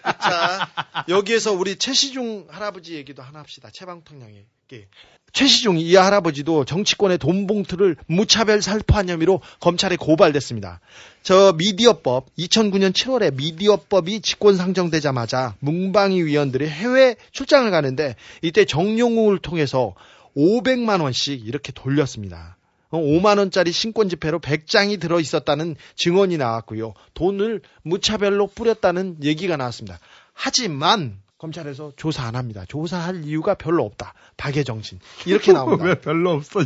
자, 여기에서 우리 최시중 할아버지 얘기도 하나 합시다. 최방통령 얘기. 최시중 이 할아버지도 정치권의 돈 봉투를 무차별 살포한 혐의로 검찰에 고발됐습니다. 저 미디어법 2009년 7월에 미디어법이 직권 상정되자마자 문방위 위원들이 해외 출장을 가는데 이때 정용욱을 통해서 500만 원씩 이렇게 돌렸습니다. 5만 원짜리 신권 지폐로 100장이 들어있었다는 증언이 나왔고요. 돈을 무차별로 뿌렸다는 얘기가 나왔습니다. 하지만 검찰에서 조사 안 합니다. 조사할 이유가 별로 없다. 박애정신. 이렇게 나옵니다. 왜 별로 없어?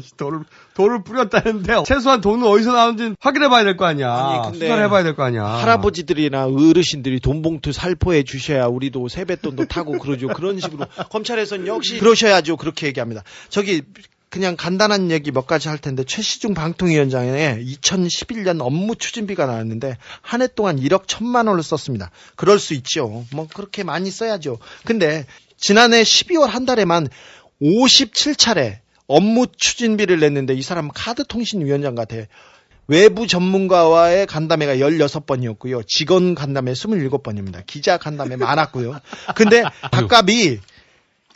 돈을 뿌렸다는데 최소한 돈은 어디서 나오는지 확인해 봐야 될 거 아니야. 아니, 근데 수사를 해봐야 될 거 아니야. 할아버지들이나 어르신들이 돈 봉투 살포해 주셔야 우리도 세뱃돈도 타고 그러죠. 그런 식으로 검찰에서는 역시 그러셔야죠. 그렇게 얘기합니다. 저기 그냥 간단한 얘기 몇 가지 할 텐데 최시중 방통위원장의 2011년 업무 추진비가 나왔는데 한 해 동안 1억 1,000만 원을 썼습니다. 그럴 수 있죠. 뭐 그렇게 많이 써야죠. 근데 지난해 12월 한 달에만 57차례 업무 추진비를 냈는데 이 사람 카드통신위원장 같아. 외부 전문가와의 간담회가 16번이었고요. 직원 간담회 27번입니다. 기자 간담회 많았고요. 근데 밥값이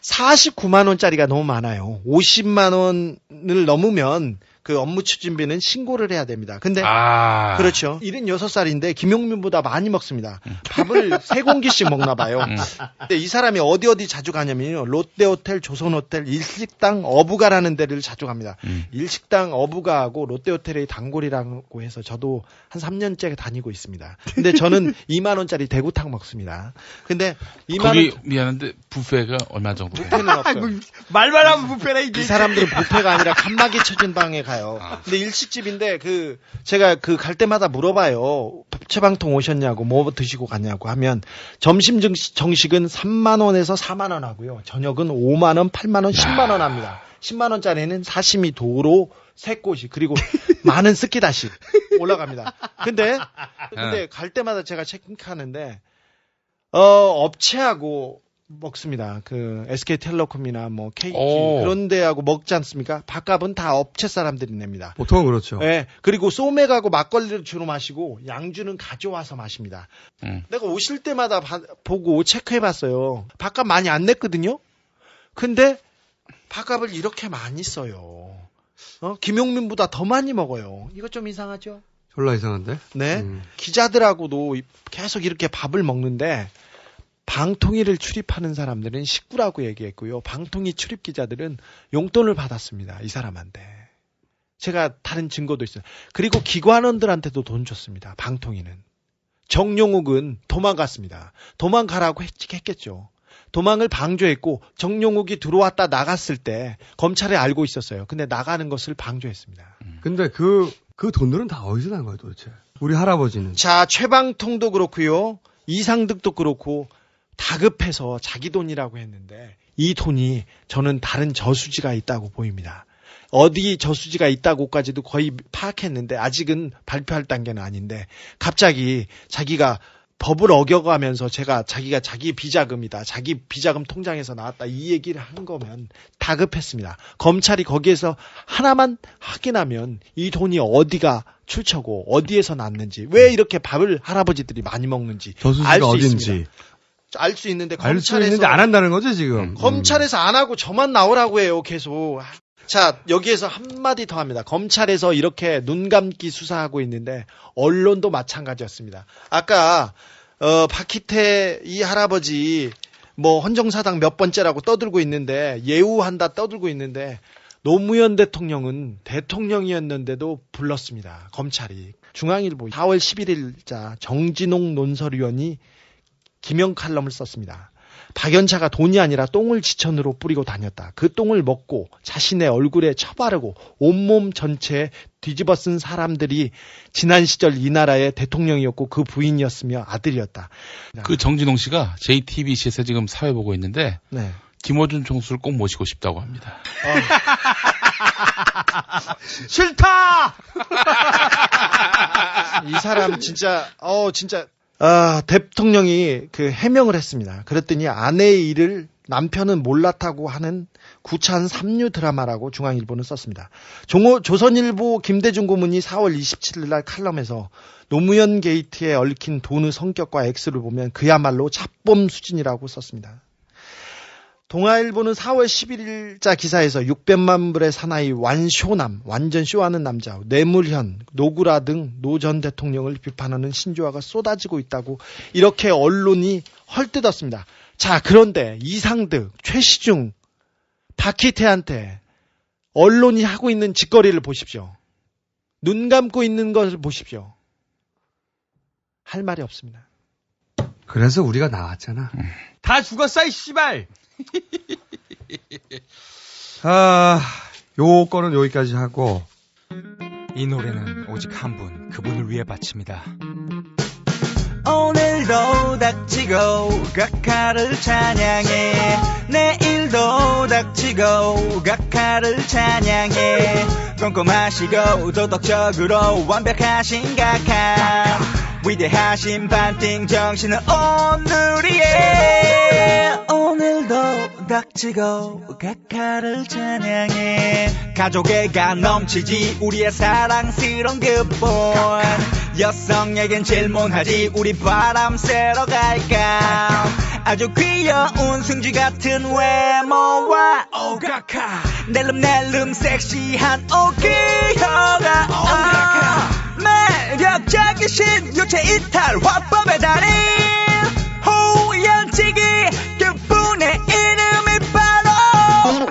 49만 원짜리가 너무 많아요. 50만 원을 넘으면 그 업무 추진비는 신고를 해야 됩니다. 근데 그렇죠. 76살인데 김용민보다 많이 먹습니다. 밥을 3공기씩 먹나 봐요. 근데 이 사람이 어디 자주 가냐면요. 롯데호텔, 조선호텔, 일식당 어부가라는 데를 자주 갑니다. 일식당 어부가하고 롯데호텔의 단골이라고 해서 저도 한 3년째 다니고 있습니다. 근데 저는 2만 원짜리 대구탕 먹습니다. 근데 2만 거기 원 미안한데 뷔페가 얼마 정도? 뷔페는 없어요. 말만 하면 뷔페라 이게. 이 사람들은 뷔페가 아니라 칸막이 쳐진 방에 가요. 근데 일식집인데 제가 갈 때마다 물어봐요. 채방통 오셨냐고 뭐 드시고 갔냐고 하면 점심 정식은 3만 원에서 4만 원 하고요. 저녁은 5만 원, 8만 원, 10만 원 합니다. 10만 원짜리는 사시미, 도로, 새꼬시 그리고 많은 스키다시 올라갑니다. 근데 갈 때마다 제가 체크하는데 업체하고 먹습니다. 그 SK텔레콤이나 뭐 KT 그런 데하고 먹지 않습니까? 밥값은 다 업체 사람들이 냅니다. 보통은 그렇죠. 네. 그리고 소맥하고 막걸리를 주로 마시고 양주는 가져와서 마십니다. 내가 오실 때마다 보고 체크해봤어요. 밥값 많이 안 냈거든요. 근데 밥값을 이렇게 많이 써요. 김용민보다 더 많이 먹어요. 이거 좀 이상하죠? 졸라 이상한데? 네. 기자들하고도 계속 이렇게 밥을 먹는데 방통위를 출입하는 사람들은 식구라고 얘기했고요. 방통위 출입 기자들은 용돈을 받았습니다. 이 사람한테. 제가 다른 증거도 있어요. 그리고 기관원들한테도 돈 줬습니다. 방통위는. 정용욱은 도망갔습니다. 도망가라고 했겠죠. 도망을 방조했고 정용욱이 들어왔다 나갔을 때 검찰에 알고 있었어요. 근데 나가는 것을 방조했습니다. 근데 그 돈들은 다 어디서 난 거예요 도대체? 우리 할아버지는. 자, 최방통도 그렇고요. 이상득도 그렇고 다급해서 자기 돈이라고 했는데 이 돈이 저는 다른 저수지가 있다고 보입니다. 어디 저수지가 있다고까지도 거의 파악했는데 아직은 발표할 단계는 아닌데 갑자기 자기가 법을 어겨가면서 자기가 자기 비자금이다. 자기 비자금 통장에서 나왔다. 이 얘기를 한 거면 다급했습니다. 검찰이 거기에서 하나만 확인하면 이 돈이 어디가 출처고 어디에서 났는지 왜 이렇게 밥을 할아버지들이 많이 먹는지 저수지가 어딘지 알 수 있는데 알 수 있는데 안 한다는 거죠 지금. 검찰에서 안 하고 저만 나오라고 해요 계속. 자, 여기에서 한마디 더 합니다. 검찰에서 이렇게 눈 감기 수사하고 있는데 언론도 마찬가지였습니다. 아까 박희태 이 할아버지 뭐 헌정사당 몇 번째라고 떠들고 있는데 예우한다 떠들고 있는데 노무현 대통령은 대통령이었는데도 불렀습니다. 검찰이. 중앙일보 4월 11일자 정진홍 논설위원이 기명 칼럼을 썼습니다. 박연차가 돈이 아니라 똥을 지천으로 뿌리고 다녔다. 그 똥을 먹고 자신의 얼굴에 쳐바르고 온몸 전체에 뒤집어 쓴 사람들이 지난 시절 이 나라의 대통령이었고 그 부인이었으며 아들이었다. 그 정진홍 씨가 JTBC에서 지금 사회 보고 있는데 네. 김어준 총수를 꼭 모시고 싶다고 합니다. 싫다! 이 사람 진짜 대통령이 그 해명을 했습니다. 그랬더니 아내의 일을 남편은 몰랐다고 하는 구차한 삼류 드라마라고 중앙일보는 썼습니다. 조선일보 김대중 고문이 4월 27일 날 칼럼에서 노무현 게이트에 얽힌 돈의 성격과 액수를 보면 그야말로 잡범 수준이라고 썼습니다. 동아일보는 4월 11일자 기사에서 600만 불의 사나이 완쇼남, 완전 쇼하는 남자, 뇌물현, 노구라 등 노 전 대통령을 비판하는 신조어가 쏟아지고 있다고 이렇게 언론이 헐뜯었습니다. 자, 그런데 이상득, 최시중, 박희태한테 언론이 하고 있는 짓거리를 보십시오. 눈 감고 있는 것을 보십시오. 할 말이 없습니다. 그래서 우리가 나왔잖아. 다 죽었어 이 씨발. 요 거는 여기까지 하고 이 노래는 오직 한 분, 그분을 위해 바칩니다. 오늘도 닥치고 각하를 찬양해 내일도 닥치고 각하를 찬양해 꼼꼼하시고 도덕적으로 완벽하신 각하 위대하신 반띵 정신은 오늘이에 오늘도 닥치고 각하를 찬양해 가족애가 넘치지 우리의 사랑스러운 그분 여성에겐 질문하지 우리 바람 쐬러 갈까 아주 귀여운 승쥐 같은 외모와 오각하 낼름낼름 섹시한 오기 귀신 유체 이탈 화법의 달인 호연지기 그분의 이름이 바로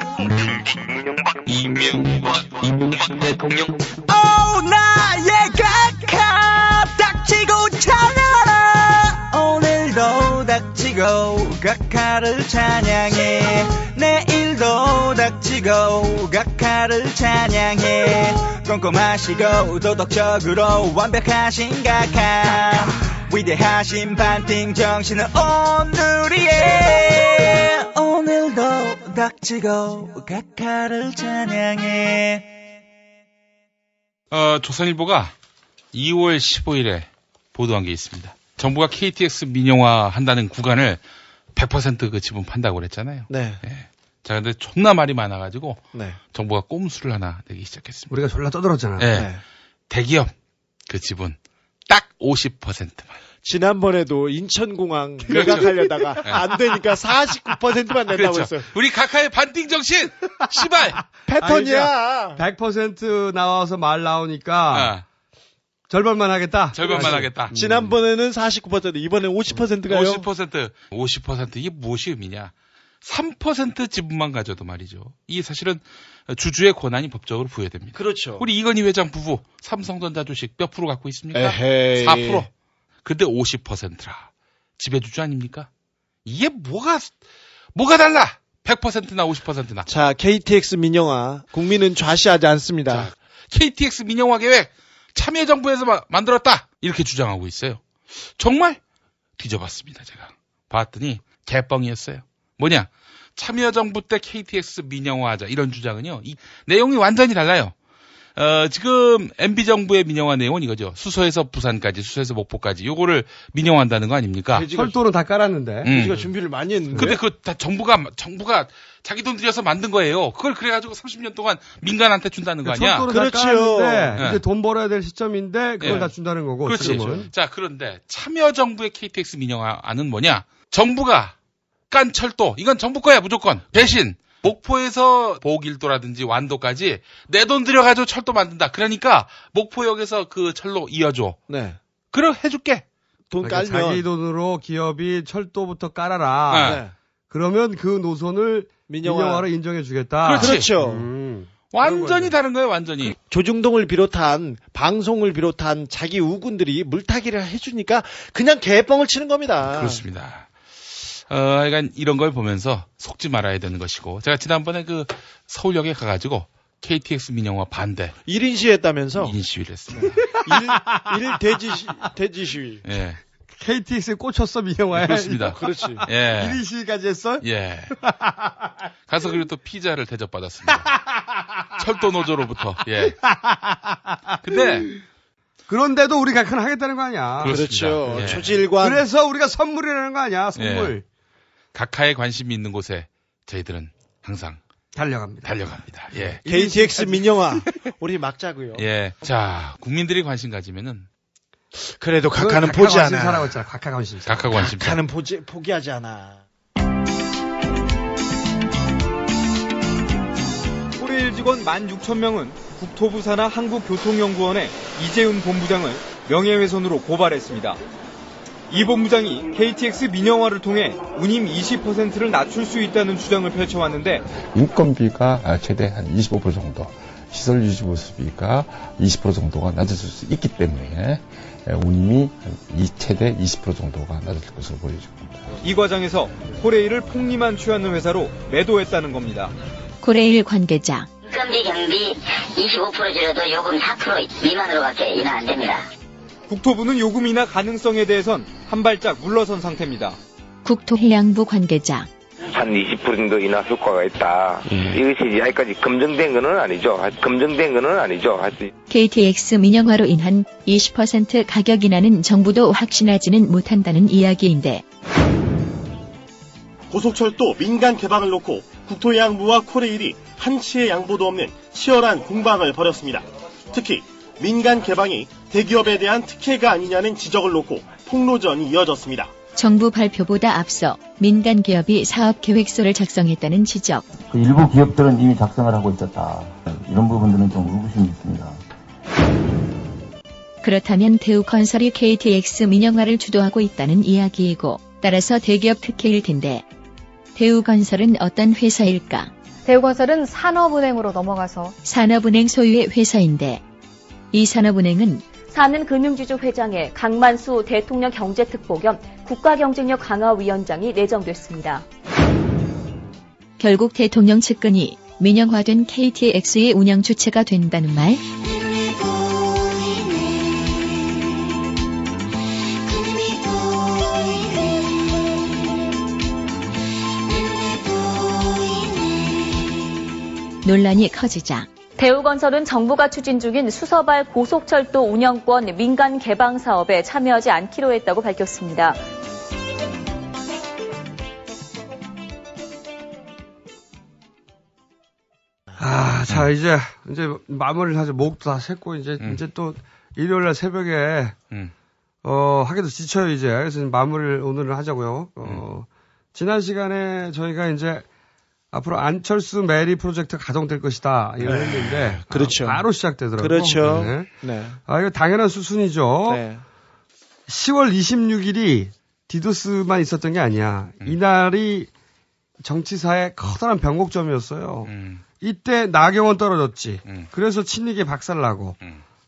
이명박 대통령. 오 나의 각하 닥치고 찬양하라. 오늘도 닥치고 각하를 찬양해. 내일도 닥치고 각하를 찬양해. 꼼꼼하시고 도덕적으로 완벽하신 각하. 위대하신 반띵 정신은 오늘이에. 오늘도 닥치고 각하를 찬양해. 조선일보가 2월 15일에 보도한 게 있습니다. 정부가 KTX 민영화 한다는 구간을 100% 그 지분 판다고 그랬잖아요. 네. 자, 근데 존나 말이 많아가지고 네. 정부가 꼼수를 하나 내기 시작했습니다. 우리가 졸라 떠들었잖아요. 네. 대기업 그 지분 딱 50%만. 지난번에도 인천공항 매각하려다가 안 되니까 49%만 낸다고 그렇죠. 했어요. 우리 각하의 반띵 정신! 시발! 패턴이야. 100% 나와서 말 나오니까 절반만 하겠다. 절반만 하겠다. 지난번에는 49%, 이번엔 50%가요. 50% 이게 무엇이 의미냐? 3% 지분만 가져도 말이죠. 이게 사실은 주주의 권한이 법적으로 부여됩니다. 그렇죠. 우리 이건희 회장 부부 삼성전자 주식 몇 프로 갖고 있습니까? 에헤이. 4%. 근데 50%라. 지배주주 아닙니까? 이게 뭐가 달라? 100%나 50%나. 자, KTX 민영화. 국민은 좌시하지 않습니다. 자, KTX 민영화 계획 참여정부에서 만들었다. 이렇게 주장하고 있어요. 정말 뒤져봤습니다. 제가. 봤더니 개뻥이었어요. 뭐냐? 참여정부 때 KTX 민영화하자. 이런 주장은요. 이 내용이 완전히 달라요. 지금 MB정부의 민영화 내용은 이거죠. 수서에서 부산까지, 수서에서 목포까지 요거를 민영화한다는 거 아닙니까? 철도는 다 깔았는데. 돼지가 준비를 많이 했는데. 근데 그 다 정부가 자기 돈 들여서 만든 거예요. 그걸 그래가지고 30년 동안 민간한테 준다는 거 아니야? 철도는 다 깔았는데 네. 이제 돈 벌어야 될 시점인데 그걸 네. 다 준다는 거고. 그렇지. 지금은. 자, 그런데 참여정부의 KTX 민영화는 뭐냐? 정부가 깐 철도, 이건 정부 거야 무조건. 대신 목포에서 보길도라든지 완도까지 내 돈 들여가지고 철도 만든다. 그러니까 목포역에서 그 철로 이어줘. 네. 그럼 해줄게. 돈 그러니까 깔면. 자기 돈으로 기업이 철도부터 깔아라. 네. 그러면 그 노선을 민영화로 인정해 주겠다. 그렇죠. 완전히 다른 거예요, 완전히. 조중동을 비롯한 방송을 비롯한 자기 우군들이 물타기를 해주니까 그냥 개뻥을 치는 겁니다. 그렇습니다. 하여간 이런 걸 보면서 속지 말아야 되는 것이고, 제가 지난번에 그 서울역에 가가지고 KTX 민영화 반대 1인 시위했다면서? 1인 시위를 했습니다. 1일 대지 시위. 예. KTX에 꽂혔어 민영화에. 그렇습니다. 그렇지. 예. 1인 시위까지 했어? 예. 가서 그리고 또 피자를 대접받았습니다. 철도 노조로부터. 예. 근데 그런데도 우리 각하는 하겠다는 거 아니야. 그렇죠. 예. 초질관. 그래서 우리가 선물이라는 거 아니야. 선물. 예. 각하의 관심이 있는 곳에 저희들은 항상 달려갑니다. 예. KTX 민영화. 우리 막자고요. 예. 자, 국민들이 관심 가지면은 그래도 각하는 포기 안 해. 사라고 했잖아. 각하 관심. 각하 관심. 각하는 포기하지 않아. 코레일 직원 16,000명은 국토부 산하 한국교통연구원의 이재훈 본부장을 명예훼손으로 고발했습니다. 이 본부장이 KTX 민영화를 통해 운임 20%를 낮출 수 있다는 주장을 펼쳐왔는데 인건비가 최대 한 25% 정도, 시설 유지 보수비가 20% 정도가 낮아질 수 있기 때문에 운임이 최대 20% 정도가 낮아질 것으로 보여집니다. 이 과정에서 코레일을 폭리만 취하는 회사로 매도했다는 겁니다. 코레일 관계자. 인건비 경비 25% 줄여도 요금 4% 미만으로밖에 인하 안 됩니다. 국토부는 요금 인하 가능성에 대해선 한 발짝 물러선 상태입니다. 국토해양부 관계자. 한 20% 정도 인하 효과가 있다. 이것이 아직까지 검증된 건 아니죠. KTX 민영화로 인한 20% 가격 인하는 정부도 확신하지는 못한다는 이야기인데. 고속철도 민간 개방을 놓고 국토해양부와 코레일이 한치의 양보도 없는 치열한 공방을 벌였습니다. 특히 민간 개방이 대기업에 대한 특혜가 아니냐는 지적을 놓고 폭로전이 이어졌습니다. 정부 발표보다 앞서 민간 기업이 사업 계획서를 작성했다는 지적. 일부 기업들은 이미 작성을 하고 있었다. 이런 부분들은 좀 의구심이 있습니다. 그렇다면 대우건설이 KTX 민영화를 주도하고 있다는 이야기이고 따라서 대기업 특혜일 텐데 대우건설은 어떤 회사일까? 대우건설은 산업은행으로 넘어가서 산업은행 소유의 회사인데 이 산업은행은 사는 금융지주 회장에 강만수 대통령 경제특보 겸 국가경쟁력 강화위원장이 내정됐습니다. 결국 대통령 측근이 민영화된 KTX의 운영 주체가 된다는 말? 논란이 커지자 대우건설은 정부가 추진 중인 수서발 고속철도 운영권 민간 개방 사업에 참여하지 않기로 했다고 밝혔습니다. 자, 이제 마무리를 하죠. 목도 다 샜고, 이제 또 일요일날 새벽에, 하기도 지쳐요, 이제. 그래서 마무리를 오늘은 하자고요. 지난 시간에 저희가 이제 앞으로 안철수 메리 프로젝트 가동될 것이다. 이걸 했는데. 그렇죠. 바로 시작되더라고요. 그렇죠. 네. 네. 이거 당연한 수순이죠. 네. 10월 26일이 디도스만 있었던 게 아니야. 이날이 정치사의 커다란 변곡점이었어요. 이때 나경원 떨어졌지. 그래서 친이계 박살나고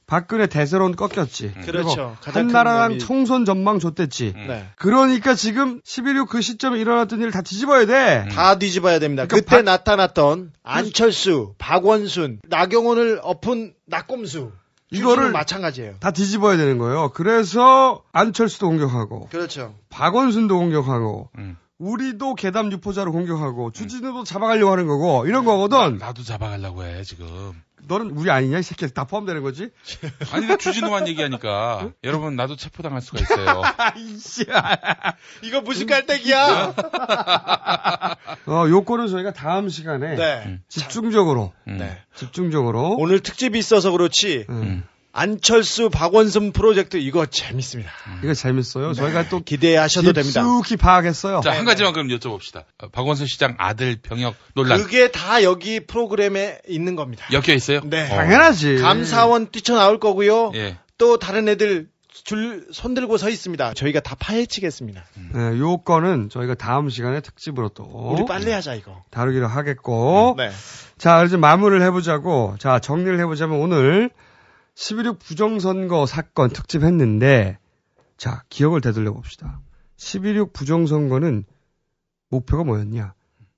박근혜 대세론 꺾였지. 그렇죠. 그리고 한나라당 총선 전망 좆됐지. 네. 그러니까 지금 11.6 그 시점에 일어났던 일을 다 뒤집어야 돼. 다 뒤집어야 됩니다. 그러니까 그때 나타났던 안철수, 박원순, 나경원을 엎은 낙검수. 이거를 마찬가지예요. 다 뒤집어야 되는 거예요. 그래서 안철수도 공격하고, 그렇죠. 박원순도 공격하고, 우리도 계담 유포자로 공격하고, 주진우도 잡아가려고 하는 거고, 이런 거거든. 나도 잡아가려고 해, 지금. 너는 우리 아니냐? 이 새끼 다 포함되는 거지? 아니, 근데 주진우만 얘기하니까. 여러분, 나도 체포당할 수가 있어요. 이거 무슨 깔때기야? 요거는 저희가 다음 시간에 집중적으로, 집중적으로. 오늘 특집이 있어서 그렇지. 안철수, 박원순 프로젝트 이거 재밌습니다. 이거 재밌어요. 저희가 또 기대하셔도 됩니다. 깊숙이 파악했어요. 자, 한 가지만 그럼 여쭤봅시다. 박원순 시장 아들 병역 논란. 그게 다 여기 프로그램에 있는 겁니다. 엮여 있어요? 네. 당연하지. 감사원 뛰쳐나올 거고요. 예. 또 다른 애들 줄 손들고 서 있습니다. 저희가 다 파헤치겠습니다. 네, 요 건은 저희가 다음 시간에 특집으로 또 우리 빨리 하자 이거. 다루기로 하겠고. 네. 자, 이제 마무리를 해보자고. 자, 정리를 해보자면 오늘 11.6 부정선거 사건 특집 했는데, 자, 기억을 되돌려 봅시다. 11.6 부정선거는 목표가 뭐였냐?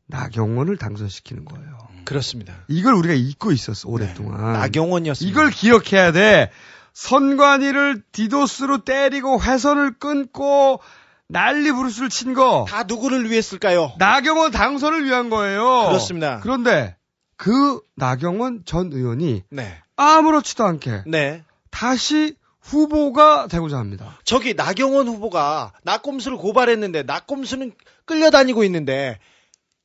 나경원을 당선시키는 거예요. 그렇습니다. 이걸 우리가 잊고 있었어, 오랫동안. 나경원이었습니다. 이걸 기억해야 돼. 선관위를 디도스로 때리고 회선을 끊고 난리 부르스를 친 거. 다 누구를 위했을까요? 나경원 당선을 위한 거예요. 그렇습니다. 그런데 그 나경원 전 의원이 네. 아무렇지도 않게 네. 다시 후보가 되고자 합니다. 저기 나경원 후보가 낙검수를 고발했는데 낙검수는 끌려다니고 있는데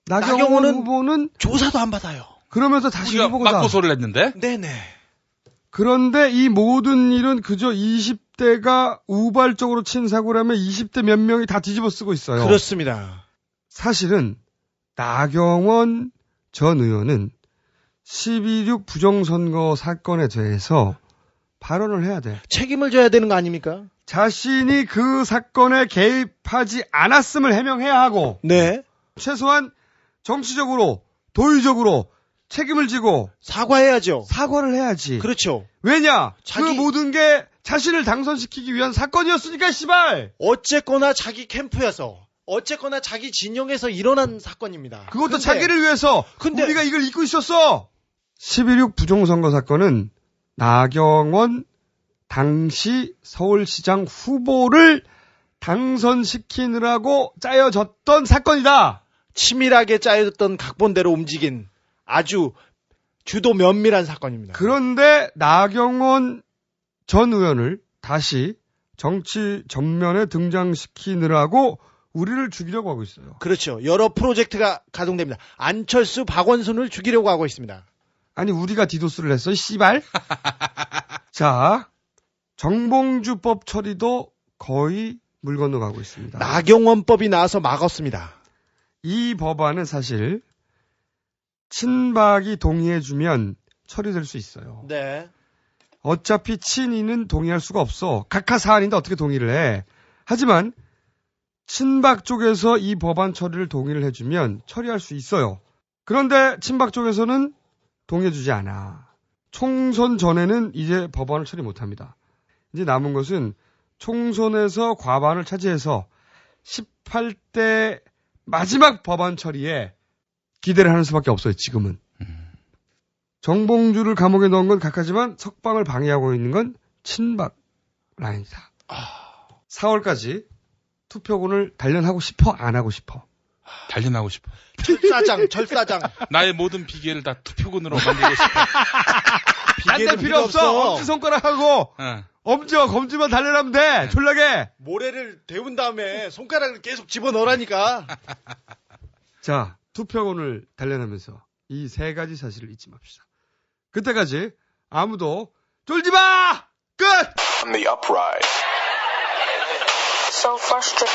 나경원은 후보는 조사도 안 받아요. 그러면서 다시 후보가 맞고소를 했는데? 네네. 그런데 이 모든 일은 그저 20대가 우발적으로 친 사고라면 20대 몇 명이 다 뒤집어 쓰고 있어요. 그렇습니다. 사실은 나경원 전 의원은 12.6 부정선거 사건에 대해서 발언을 해야 돼. 책임을 져야 되는 거 아닙니까? 자신이 그 사건에 개입하지 않았음을 해명해야 하고, 네. 최소한 정치적으로, 도의적으로 책임을 지고 사과해야죠. 사과를 해야지. 그렇죠. 왜냐? 그 모든 게 자신을 당선시키기 위한 사건이었으니까, 씨발! 어쨌거나 자기 캠프여서, 어쨌거나 자기 진영에서 일어난 사건입니다. 그것도 자기를 위해서 우리가 이걸 잊고 있었어. 11.6 부정선거 사건은 나경원 당시 서울시장 후보를 당선시키느라고 짜여졌던 사건이다. 치밀하게 짜여졌던 각본대로 움직인 아주 주도 면밀한 사건입니다. 그런데 나경원 전 의원을 다시 정치 전면에 등장시키느라고 우리를 죽이려고 하고 있어요. 그렇죠. 여러 프로젝트가 가동됩니다. 안철수, 박원순을 죽이려고 하고 있습니다. 아니 우리가 디도스를 했어, 씨발. 자, 정봉주법 처리도 거의 물 건너가고 있습니다. 나경원법이 나와서 막았습니다. 이 법안은 사실 친박이 동의해주면 처리될 수 있어요. 네. 어차피 친이는 동의할 수가 없어. 각하 사안인데 어떻게 동의를 해. 하지만 친박 쪽에서 이 법안 처리를 동의를 해주면 처리할 수 있어요. 그런데 친박 쪽에서는 동의해주지 않아. 총선 전에는 이제 법안을 처리 못합니다. 이제 남은 것은 총선에서 과반을 차지해서 18대 마지막 법안 처리에 기대를 하는 수밖에 없어요, 지금은. 정봉주를 감옥에 넣은 건 각하지만 석방을 방해하고 있는 건 친박 라인이다. 4월까지 투표권을 단련하고 싶어? 안 하고 싶어? 단련하고 싶어. 철사장. 나의 모든 비계를 다 투표권으로 만들고 싶어. 딴 데 필요 없어. 엄지손가락하고 엄지와 검지만 단련하면 돼. 졸라게. 모래를 데운 다음에 손가락을 계속 집어넣으라니까. 자, 투표권을 단련하면서 이 세 가지 사실을 잊지 맙시다. 그때까지 아무도 쫄지 마! 끝! On the upright. So frustrated.